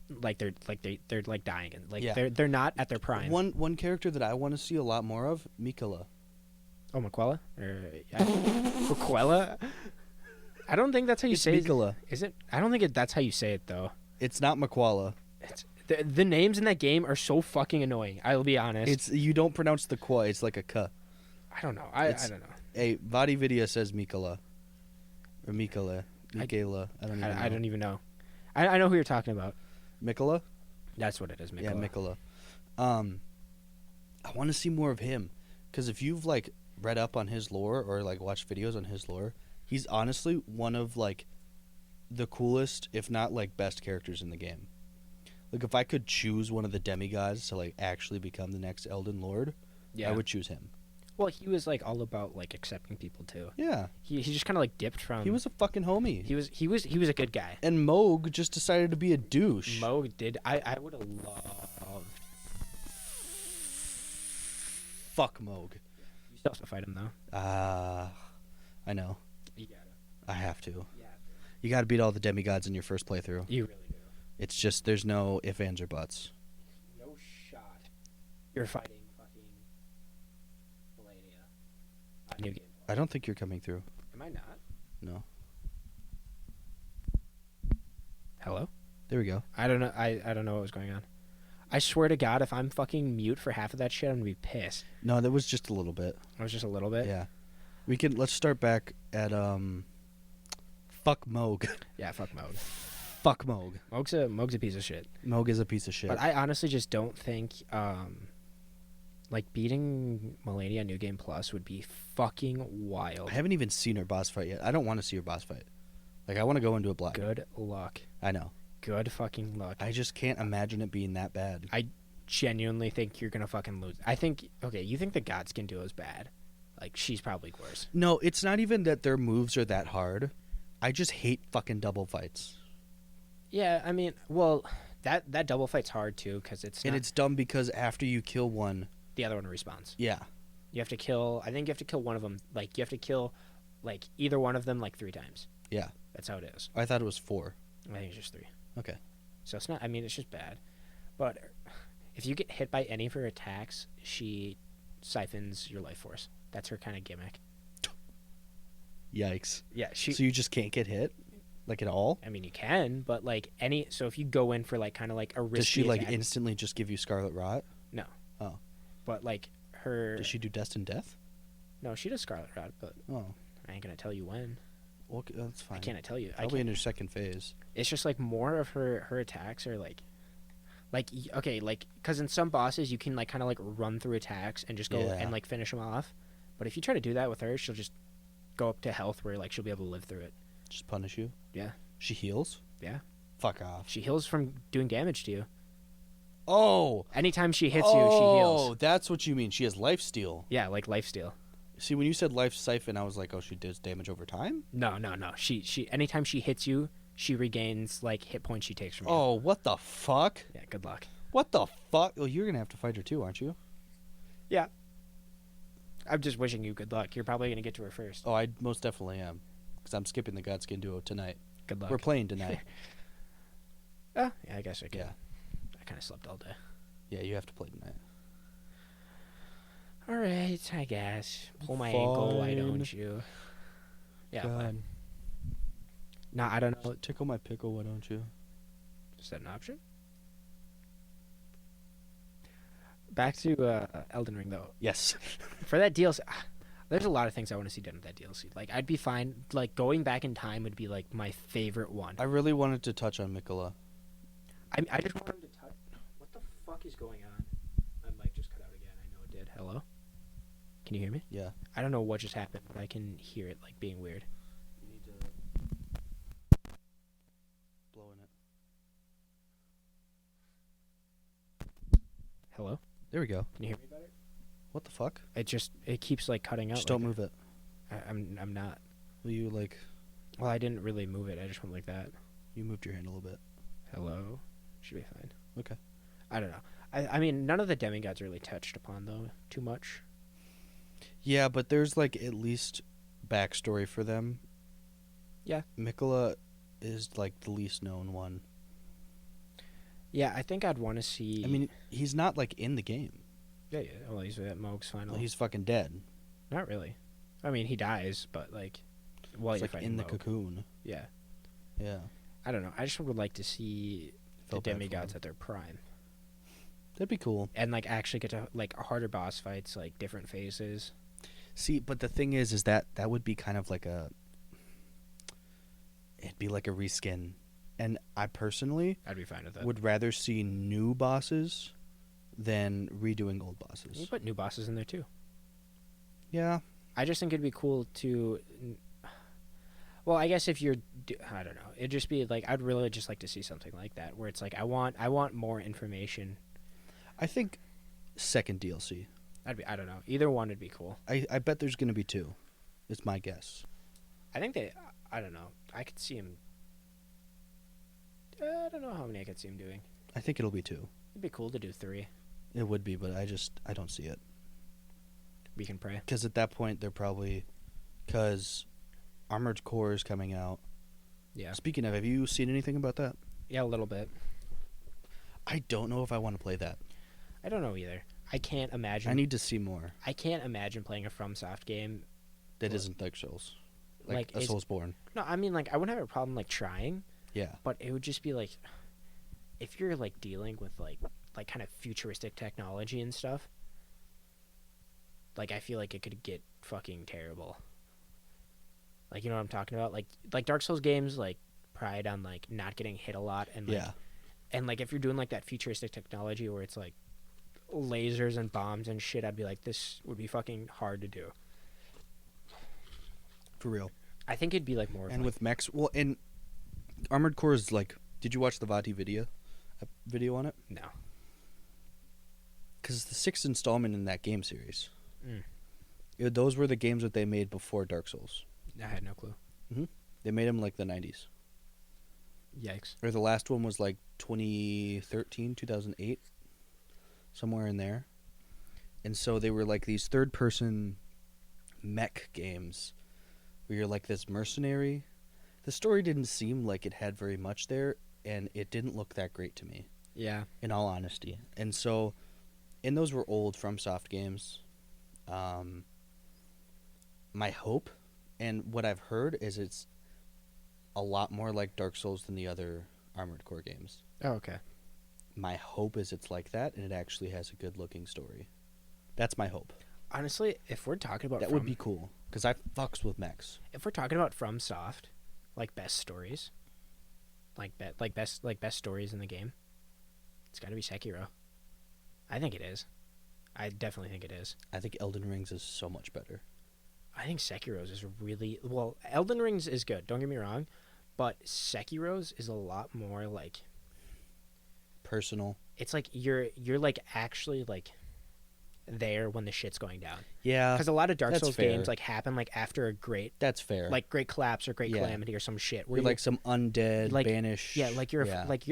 they're like dying, and like Yeah. they're not at their prime. One character that I want to see a lot more of, Mikola. Oh, Maquella or Maquella. I don't think that's how you It's say it. Mikola. Is it? I don't think that's how you say it though. It's not Maquala. It's the names in that game are so fucking annoying. I'll be honest. It's you don't pronounce the qua. It's like a k. I don't know. I it's- don't know. Hey, Vadi Vidya says Mikola. Or Mikola. Mikola. I don't even know. I don't even know. I know who you're talking about. Mikola? That's what it is. Mikola. Yeah, Mikola. I want to see more of him, because if you've like read up on his lore or like watched videos on his lore, he's honestly one of like the coolest, if not like best characters in the game. Like if I could choose one of the demigods to like actually become the next Elden Lord, Yeah. I would choose him. Well, he was like all about like accepting people too. Yeah, He just kind of like dipped from. he was a fucking homie. He was a good guy. And Moog just decided to be a douche. Mo did. I would have loved. Fuck Moog. You still have to fight him though. I know. You gotta. I have to. Yeah. You got to beat all the demigods in your first playthrough. You really do. It's just there's no ifs, ands, or buts. No shot. You're fighting fucking Melania. New game. I don't think you're coming through. Am I not? No. Hello? There we go. I don't know. I don't know what was going on. I swear to God, if I'm fucking mute for half of that shit, I'm gonna be pissed. No, that was just a little bit. It was just a little bit. Yeah. Let's start back at fuck Moog. Yeah. Fuck Moog. Fuck Moog. Moog's a piece of shit. Moog is a piece of shit. But I honestly just don't think like beating Melania New Game Plus would be fucking wild. I haven't even seen her boss fight yet. I don't want to see her boss fight. Like I want to go into it blind. Good luck. I know. Good fucking luck. I just can't imagine it being that bad. I genuinely think you're gonna fucking lose. I think you think the God Skin duo is bad. Like she's probably worse. No, it's not even that their moves are that hard. I just hate fucking double fights. Yeah, I mean, well, that double fight's hard too because It's dumb because after you kill one, the other one responds. yeah. You have to kill. I think you have to kill one of them. Like you have to kill, like either one of them like 3 times. Yeah. That's how it is. I thought it was 4. I think it's just 3. Okay. So it's not. I mean, it's just bad. But if you get hit by any of her attacks, she siphons your life force. That's her kind of gimmick. Yikes. Yeah, So you just can't get hit, like at all? I mean, you can, but like so if you go in for like kind of like a risky Does she like attack, instantly just give you Scarlet Rot? no. Oh. But like her, Does she do Destined Death? no, she does Scarlet Rot, but Oh. I ain't gonna tell you when. Well, that's fine. I can't tell you. Probably in her second phase. It's just like more of her attacks are like okay, like because in some bosses you can like kind of like run through attacks and just go Yeah. and like finish them off, but if you try to do that with her, she'll just go up to health where like she'll be able to live through it. Just punish you? Yeah. She heals? Yeah. Fuck off. She heals from doing damage to you. Oh! Anytime she hits you, she heals. Oh, that's what you mean. She has lifesteal. Yeah, like lifesteal. See, when you said life siphon, I was like, oh, she does damage over time? No. She anytime she hits you, she regains like hit points she takes from you. Oh, what the fuck? Yeah, good luck. What the fuck? Well, you're going to have to fight her too, aren't you? Yeah. I'm just wishing you good luck. You're probably going to get to her first. Oh, I most definitely am. Because I'm skipping the Godskin duo tonight. Good luck. We're playing tonight. Yeah, I guess I could. Yeah. I kind of slept all day. Yeah, you have to play tonight. All right, I guess. Pull my ankle, why don't you? Yeah. God. No, I don't know. Tickle my pickle, why don't you? Is that an option? Back to Elden Ring, though. Yes. For that DLC, there's a lot of things I want to see done with that DLC. Like, I'd be fine. Like, going back in time would be, like, my favorite one. I really wanted to touch on Mikola. I just wanted to touch... What the fuck is going on? My mic just cut out again. I know it did. Hello? Can you hear me? Yeah. I don't know what just happened, but I can hear it, like, being weird. You need to blow in it. Hello? There we go. Can you hear me better? What the fuck? It keeps, like, cutting out. Just don't move it. I'm not. Will you, like... Well, I didn't really move it. I just went like that. You moved your hand a little bit. Hello? Should be fine. Okay. I don't know. I mean, none of the demigods really touched upon, though, too much. Yeah, but there's, like, at least backstory for them. Yeah. Mikola is, like, the least known one. Yeah, I think I'd want to see... I mean, he's not, like, in the game. Yeah. Well, he's at Moog's final. Well, he's fucking dead. Not really. I mean, he dies, but, like... While It's you're like fighting in the Moog. cocoon. Yeah. Yeah. I don't know. I just would like to see the Felt bad for demigods him. at their prime. That'd be cool. And, like, actually get to, like, harder boss fights, like, different phases. See, but the thing is that would be kind of like a... It'd be like a reskin. And I personally I'd be fine with that. would rather see new bosses than redoing old You bosses. put new bosses in there, too. Yeah. I just think it'd be cool to... Well, I guess if you're... I don't know. It'd just be, like... I'd really just like to see something like that, where it's like, I want more information. I think second DLC. I don't know. Either one would be cool. I bet there's going to be two. It's my guess. I think they... I don't know. I could see him... I don't know how many I could see him doing. I think it'll be two. It'd be cool to do 3. It would be, but I don't see it. We can pray. Because at that point, they're probably... Because Armored Core is coming out. Yeah. Speaking of, have you seen anything about that? Yeah, a little bit. I don't know if I want to play that. I don't know either. I can't imagine... I need to see more. I can't imagine playing a FromSoft game. That Well, isn't Dark Souls. like, Like a is- Soulsborne. No, I mean, like, I wouldn't have a problem, like, trying, Yeah. but it would just be, like... If you're, like, dealing with, like kind of futuristic technology and stuff, like, I feel like it could get fucking terrible. Like, you know what I'm talking about? Like Dark Souls games, like, pride on, like, not getting hit a lot, and, like, Yeah. and, like, if you're doing, like, that futuristic technology where it's, like, lasers and bombs and shit, I'd be like, this would be fucking hard to do. For real. I think it'd be, like, more of, And like, with mechs... Well, and Armored Core is like... Did you watch the Vati video on it? no. Because it's the 6th installment in that game series. Mm. Those were the games that they made before Dark Souls. I had no clue. They made them like the 90s. Yikes. Or the last one was like 2013, 2008. Somewhere in there. And so they were like these third-person mech games where you're like this mercenary. The story didn't seem like it had very much there, and it didn't look that great to me, Yeah. in all honesty. And so, and those were old FromSoft games. Um, my hope and what I've heard is it's a lot more like Dark Souls than the other Armored Core games. Oh, okay. My hope is it's like that and it actually has a good looking story. That's my hope. Honestly, if we're talking about That would be cool because I fucks with mechs. if we're talking about FromSoft, like best stories, like best stories in the game, it's got to be Sekiro. I think it is. I definitely think it is. I think Elden Rings is so much better. I think Sekiro's is really well. Elden Rings is good. Don't get me wrong, but Sekiro's is a lot more like Personal. it's like you're like actually like there when the shit's going down. Yeah. Because a lot of Dark that's Souls fair. games like happen like after a great That's fair. great collapse or great Yeah. calamity or some shit. Where you're like some undead, like- banish. yeah, like you're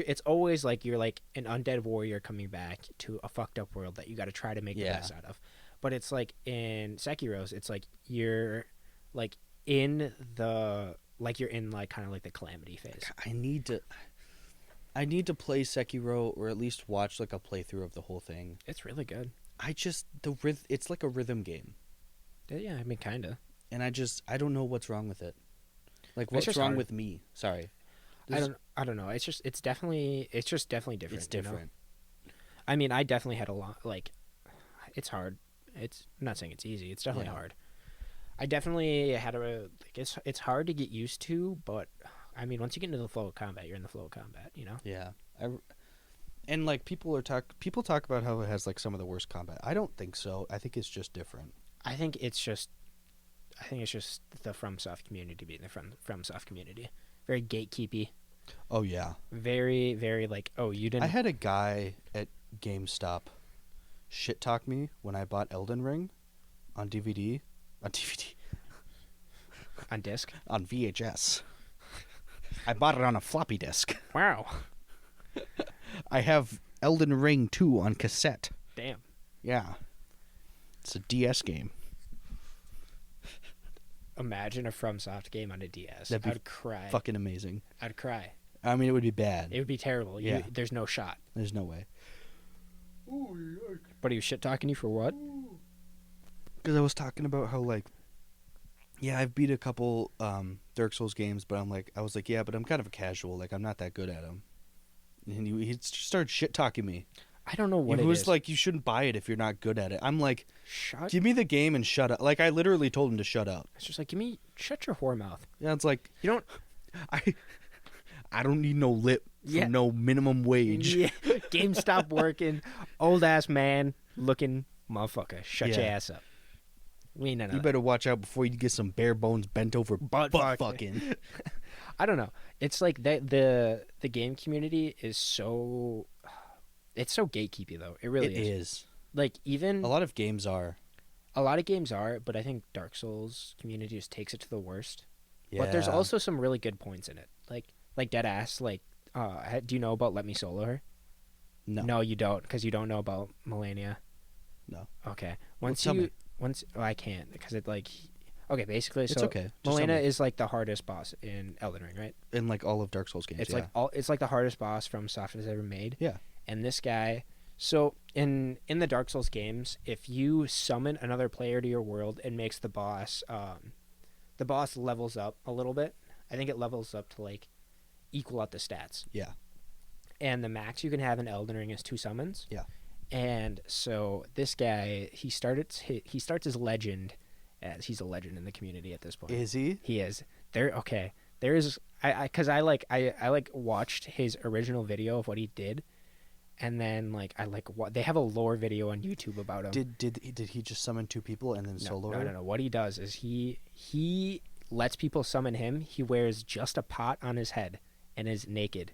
it's always like you're like an undead warrior coming back to a fucked up world that you got to try to make the Yeah. best out of. But it's like in Sekiro's, it's like you're like in the like you're in like kind of like the calamity phase. I need to play Sekiro or at least watch like a playthrough of the whole thing. It's really good. It's like a rhythm game. Yeah, I mean, kinda. And I don't know what's wrong with it. Like It's what's just wrong hard. with me? Sorry. I don't know. It's just definitely different. It's you know? different. I mean, I definitely had a lot like it's hard. I'm not saying it's easy. It's definitely Yeah. hard. I definitely had like it's hard to get used to, but I mean, once you get into the flow of combat, you're in the flow of combat, you know? Yeah. And like people talk about how it has like some of the worst combat. I don't think so. I think it's just different. I think it's just the FromSoft community being the FromSoft community. Very gatekeepy. Oh yeah. Very, very like, oh, you didn't. I had a guy at GameStop shit talk me when I bought Elden Ring on DVD. On disc. On VHS. I bought it on a floppy disk. Wow. I have Elden Ring 2 on cassette. Damn. Yeah. It's a DS game. Imagine a FromSoft game on a DS. That'd be I'd cry. Fucking amazing. I'd cry. I mean, it would be bad. It would be terrible. Yeah. There's no shot. There's no way. But he was shit talking you for what? Because I was talking about how, like, yeah, I've beat a couple Dark Souls games, but I was like, yeah, but I'm kind of a casual. Like, I'm not that good at them. And he started shit talking me. I don't know what He it was is. like, you shouldn't buy it if you're not good at it. I'm like, Shut. give me the game and shut up. Like, I literally told him to shut up. It's just like, shut your whore mouth. Yeah, it's like, You don't. I don't need no lip for Yeah. no minimum wage. Yeah. GameStop working, old ass man looking motherfucker. Shut your Yeah. ass up. We ain't none of You that. better watch out before you get some bare bones bent over butt fucking. I don't know. It's like the game community is so. It's so gatekeepy though. It really It is. Like even A lot of games are. a lot of games are, but I think Dark Souls community just takes it to the worst. Yeah. But there's also some really good points in it. Like dead ass. Like, do you know about Let Me Solo Her? No. No, you don't, because you don't know about Melania. No. Okay. tell me. I can't because it like. Okay, basically, It's so okay. Just tell Melania me. is like the hardest boss in Elden Ring, right? In like all of Dark Souls games. It's yeah. it's like the hardest boss FromSoft has ever made. Yeah. And this guy, so in the Dark Souls games, if you summon another player to your world, it makes the boss levels up a little bit. I think it levels up to like equal out the stats. Yeah. And the max you can have in Elden Ring is 2 summons. Yeah. And so this guy, he starts his legend as he's a legend in the community at this point. Is he? He is. There's I watched his original video of what he did, and then they have a lore video on YouTube about him. Did he just summon 2 people and then solo? No. What he does is he lets people summon him. He wears just a pot on his head and is naked,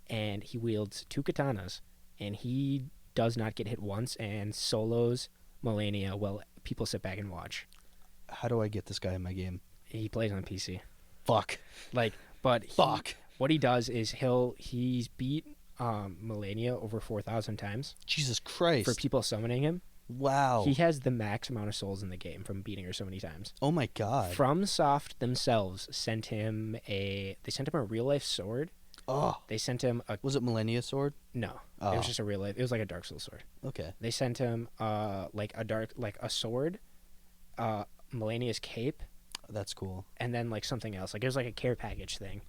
and he wields 2 katanas, and he does not get hit once and solos Melania while people sit back and watch. How do I get this guy in my game? He plays on PC. Fuck. Fuck. What he does is he's beat Melania over 4,000 times Jesus Christ. for people summoning him. Wow. He has the max amount of souls in the game from beating her so many times. Oh my god. FromSoft themselves sent him a real life sword Oh, They sent him a was it Millennia Sword? no. Oh. It was just a real life. It was like a Dark Souls sword. Okay. They sent him like a sword, Melania's cape, That's cool. and then like something else. Like it was like a care package thing.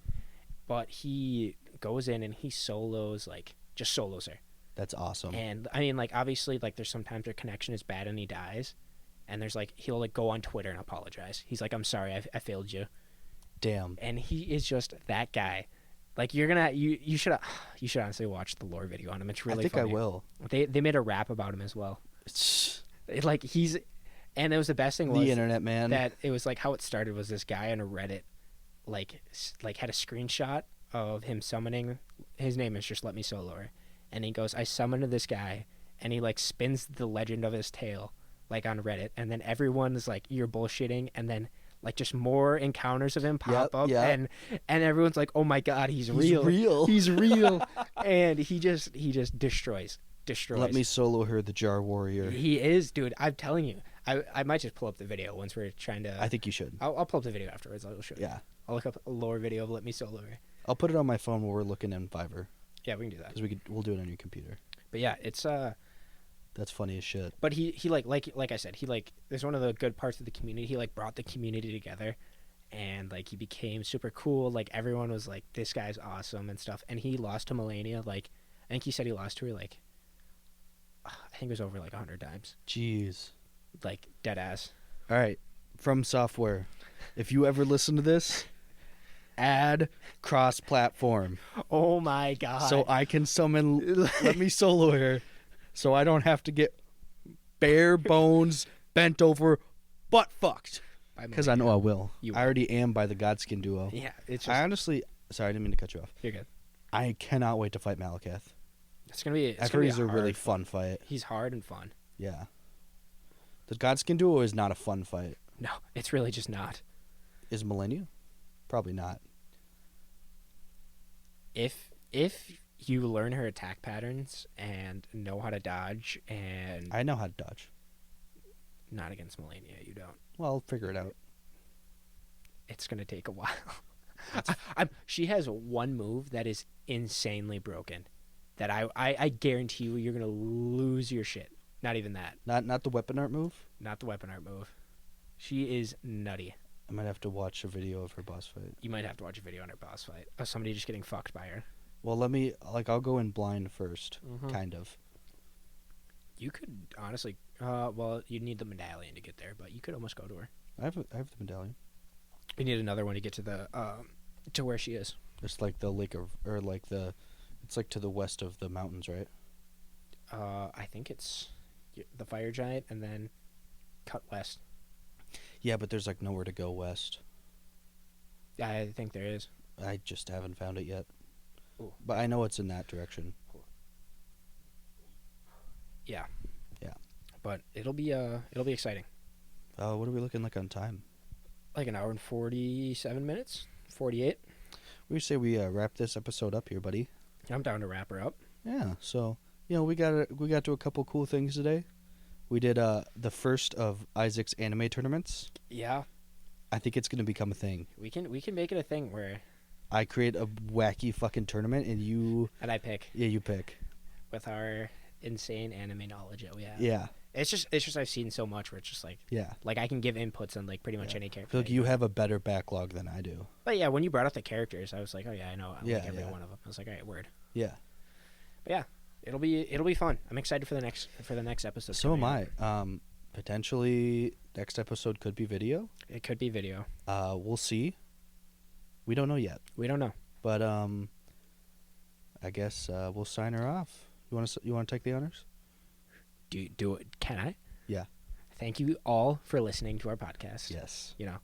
But he goes in and he solos just solos her. That's awesome. And I mean, like, obviously, like, there's sometimes their connection is bad and he dies. And there's like, he'll like go on Twitter and apologize. He's like, I'm sorry, I failed you. Damn. And he is just that guy. Like, you should honestly watch the lore video on him. It's really I think funny. I will. They made a rap about him as well. Like, and it was the best thing was The internet, man. that it was like how it started was this guy on a Reddit, like had a screenshot of him summoning. His name is just Let Me Solo Her. And he goes, I summoned this guy, and he like spins the legend of his tale like on Reddit, and then everyone is like, you're bullshitting, and then like just more encounters of him pop up, and everyone's like, oh my god, he's real. He's real. And he just destroys. Let Me Solo Her, the Jar Warrior. He is, dude. I'm telling you. I might just pull up the video once we're trying to. I think you should. I'll pull up the video afterwards. I'll show you. Yeah. I'll look up a lore video of Let Me Solo Her. I'll put it on my phone while we're looking in Fiverr. Yeah, we can do that. Because we'll do it on your computer. But yeah, it's That's funny as shit. But he like I said, he like there's one of the good parts of the community. He like brought the community together, and like he became super cool. Like everyone was like, this guy's awesome and stuff. And he lost to Melania. Like I think he said he lost to her like I think it was over like 100 times. Jeez. Like dead ass. All right. From Software, if you ever listen to this, add cross-platform. Oh my god. So I can summon Let Me Solo Her, so I don't have to get bare bones, bent over, butt fucked. Because I know I will. I already am by the Godskin duo. Yeah, it's just... I honestly... Sorry, I didn't mean to cut you off. You're good. I cannot wait to fight Malekith. It's going to be... I've heard he's a really fun fight. He's hard and fun. Yeah. The Godskin duo is not a fun fight. No, it's really just not. Is Millennia? Probably not. If you learn her attack patterns and know how to dodge and... I know how to dodge. Not against Melania, you don't. Well, I'll figure it out. It's going to take a while. She has one move that is insanely broken. That I guarantee you're going to lose your shit. Not even that. Not the weapon art move? Not the weapon art move. She is nutty. I might have to watch a video of her boss fight. You might have to watch a video on her boss fight. Of somebody just getting fucked by her. Well, I'll go in blind first, kind of. You could honestly, well, you'd need the medallion to get there, but you could almost go to her. I have the medallion. You need another one to get to the, to where she is. It's like the lake of, or like it's like to the west of the mountains, right? I think it's the fire giant and then cut west. Yeah, but there's like nowhere to go west. I think there is. I just haven't found it yet. Ooh. But I know it's in that direction. Yeah. Yeah. But it'll be exciting. What are we looking like on time? Like an hour and 47 minutes? 48? We say we wrap this episode up here, buddy. I'm down to wrap her up. Yeah, so we got to a couple cool things today. We did the first of Isaac's anime tournaments. Yeah. I think it's gonna become a thing. We can make it a thing where I create a wacky fucking tournament and you... And I pick. Yeah, you pick. With our insane anime knowledge that we have. Yeah. It's just I've seen so much where it's just like... Yeah. Like I can give inputs on like pretty much any character. I feel like you have a better backlog than I do. But yeah, when you brought up the characters, I was like, oh yeah, I know. I like every yeah. one of them. I was like, all right, word. Yeah. But yeah, it'll be fun. I'm excited for the next episode. So am I. Potentially next episode could be video. It could be video. We'll see. We don't know yet. We don't know. But I guess we'll sign her off. You want to take the honors? Do it? Can I? Yeah. Thank you all for listening to our podcast. Yes. You know,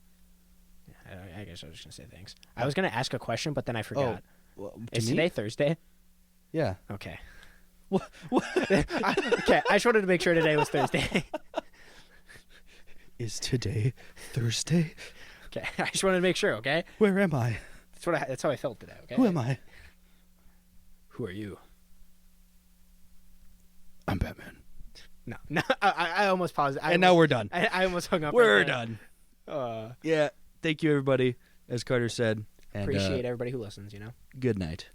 I guess I was just gonna say thanks. I was gonna ask a question, but then I forgot. Well, Is today Thursday? Yeah. Okay. What? Okay, I just wanted to make sure today was Thursday. Is today Thursday? Okay, I just wanted to make sure. Okay. Where am I? That's how I felt today. Okay. Who am I? Who are you? I'm Batman. No. I almost paused. Now we're done. I almost hung up. We're right done. there. Yeah. Thank you, everybody. As Carter said. And, appreciate everybody who listens. You know. Good night.